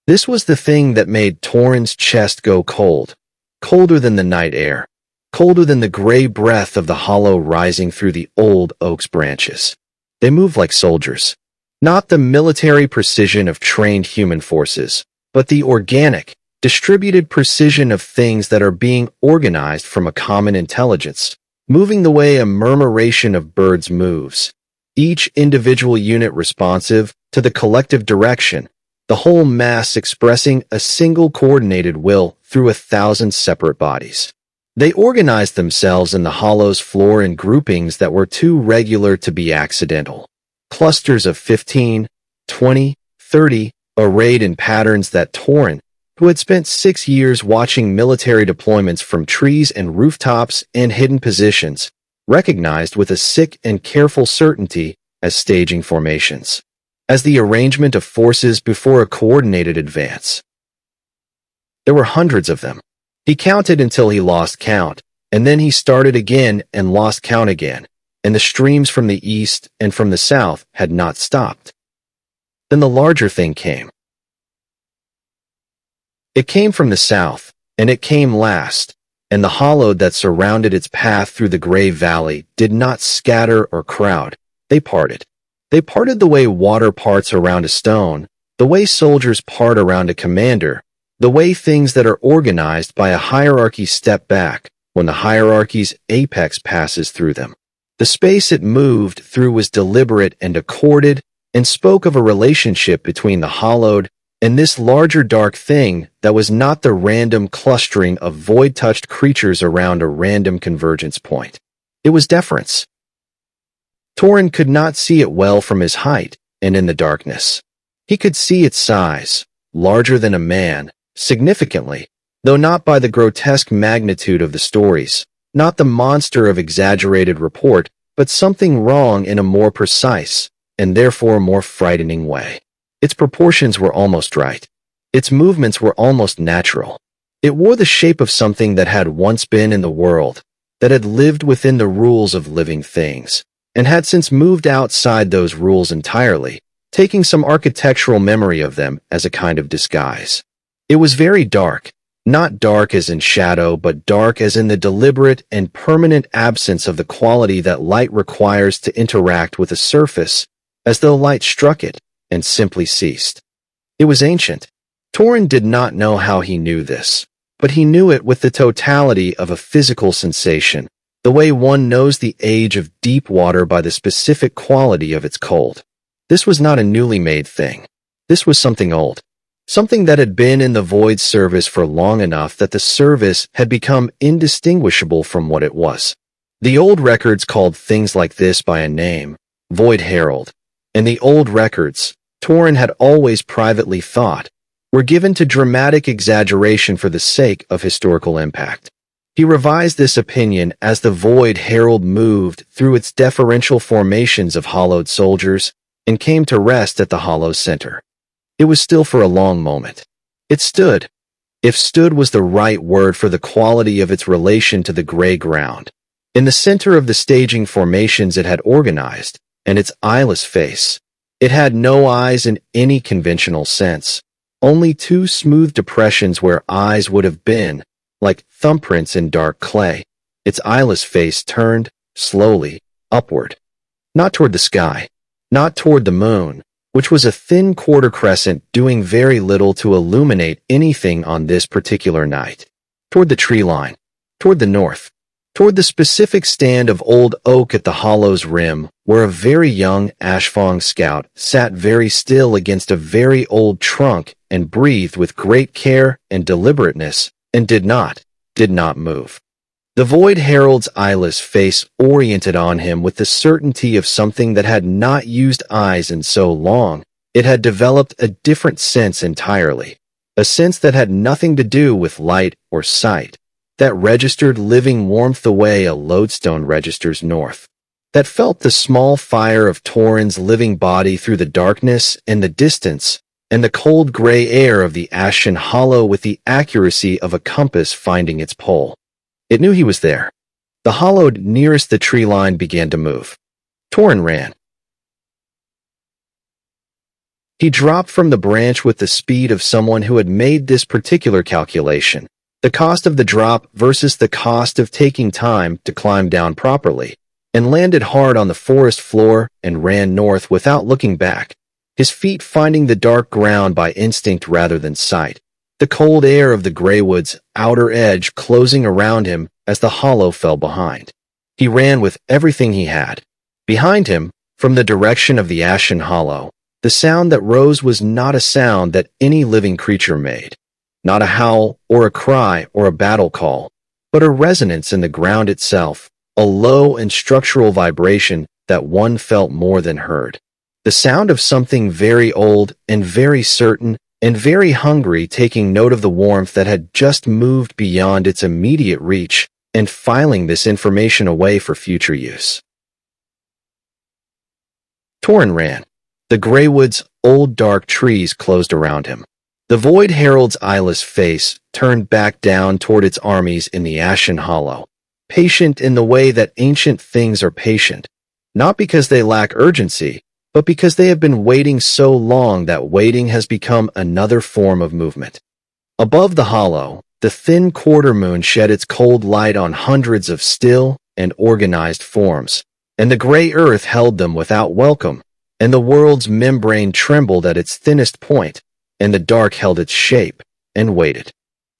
Speaker 1: This was the thing that made Torin's chest go cold, colder than the night air, colder than the gray breath of the hollow rising through the old oak's branches. They moved like soldiers, not the military precision of trained human forces, but the organic, distributed precision of things that are being organized from a common intelligence, moving the way a murmuration of birds moves, each individual unit responsive to the collective direction, the whole mass expressing a single coordinated will through 1,000 separate bodies. They organized themselves in the hollow's floor in groupings that were too regular to be accidental, clusters of 15, 20, 30, arrayed in patterns that Torin, who had spent 6 years watching military deployments from trees and rooftops and hidden positions, recognized with a sick and careful certainty as staging formations, as the arrangement of forces before a coordinated advance. There were hundreds of them. He counted until he lost count, and then he started again and lost count again, and the streams from the east and from the south had not stopped. Then the larger thing came. It came from the south, and it came last, and the hollow that surrounded its path through the gray valley did not scatter or crowd. They parted. They parted the way water parts around a stone, the way soldiers part around a commander, the way things that are organized by a hierarchy step back when the hierarchy's apex passes through them. The space it moved through was deliberate and accorded, and spoke of a relationship between the hollowed and this larger dark thing that was not the random clustering of void-touched creatures around a random convergence point. It was deference. Torin could not see it well from his height and in the darkness. He could see its size, larger than a man, significantly, though not by the grotesque magnitude of the stories, not the monster of exaggerated report, but something wrong in a more precise, and therefore more frightening way. Its proportions were almost right. Its movements were almost natural. It wore the shape of something that had once been in the world, that had lived within the rules of living things, and had since moved outside those rules entirely, taking some architectural memory of them as a kind of disguise. It was very dark, Not dark as in shadow, but dark as in the deliberate and permanent absence of the quality that light requires to interact with a surface, as though light struck it and simply ceased. It was ancient. Torin did not know how he knew this, but he knew it with the totality of a physical sensation, the way one knows the age of deep water by the specific quality of its cold. This was not a newly made thing. This was something old. Something that had been in the Void service for long enough that the service had become indistinguishable from what it was. The old records called things like this by a name, Void Herald, and the old records, Torin had always privately thought, were given to dramatic exaggeration for the sake of historical impact. He revised this opinion as the Void Herald moved through its deferential formations of hollowed soldiers and came to rest at the hollow's center. It was still for a long moment. It stood, if stood was the right word for the quality of its relation to the gray ground. In the center of the staging formations it had organized, and its eyeless face. It had no eyes in any conventional sense, only two smooth depressions where eyes would have been, like thumbprints in dark clay. Its eyeless face turned, slowly, upward. Not toward the sky, not toward the moon, which was a thin quarter crescent doing very little to illuminate anything on this particular night. Toward the tree line, toward the north, toward the specific stand of old oak at the hollow's rim, where a very young Ashfong scout sat very still against a very old trunk and breathed with great care and deliberateness, and did not move. The Void Herald's eyeless face oriented on him with the certainty of something that had not used eyes in so long. It had developed a different sense entirely, a sense that had nothing to do with light or sight, that registered living warmth the way a lodestone registers north, that felt the small fire of Torin's living body through the darkness and the distance, and the cold gray air of the ashen hollow with the accuracy of a compass finding its pole. It knew he was there. The hollow nearest the tree line began to move. Torin ran. He dropped from the branch with the speed of someone who had made this particular calculation, the cost of the drop versus the cost of taking time to climb down properly, and landed hard on the forest floor and ran north without looking back, his feet finding the dark ground by instinct rather than sight, the cold air of the Greywood's outer edge closing around him as the hollow fell behind. He ran with everything he had. Behind him, from the direction of the ashen hollow, the sound that rose was not a sound that any living creature made, not a howl or a cry or a battle call, but a resonance in the ground itself, a low and structural vibration that one felt more than heard. The sound of something very old and very certain and very hungry taking note of the warmth that had just moved beyond its immediate reach and filing this information away for future use. Torin ran. The Greywood's old dark trees closed around him. The Void Herald's eyeless face turned back down toward its armies in the ashen hollow, patient in the way that ancient things are patient, not because they lack urgency, but because they have been waiting so long that waiting has become another form of movement. Above the hollow, the thin quarter moon shed its cold light on hundreds of still and organized forms, and the gray earth held them without welcome, and the world's membrane trembled at its thinnest point, and the dark held its shape and waited.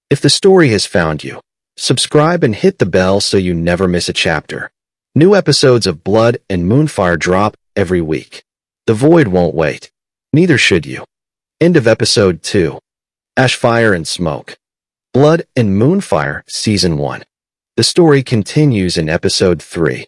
Speaker 1: If the story has found you, subscribe and hit the bell so you never miss a chapter. New episodes of Blood and MoonFire drop every week. The Void won't wait. Neither should you. End of Episode 2. Ashfire and Smoke. Blood and MoonFire Season 1. The story continues in Episode 3.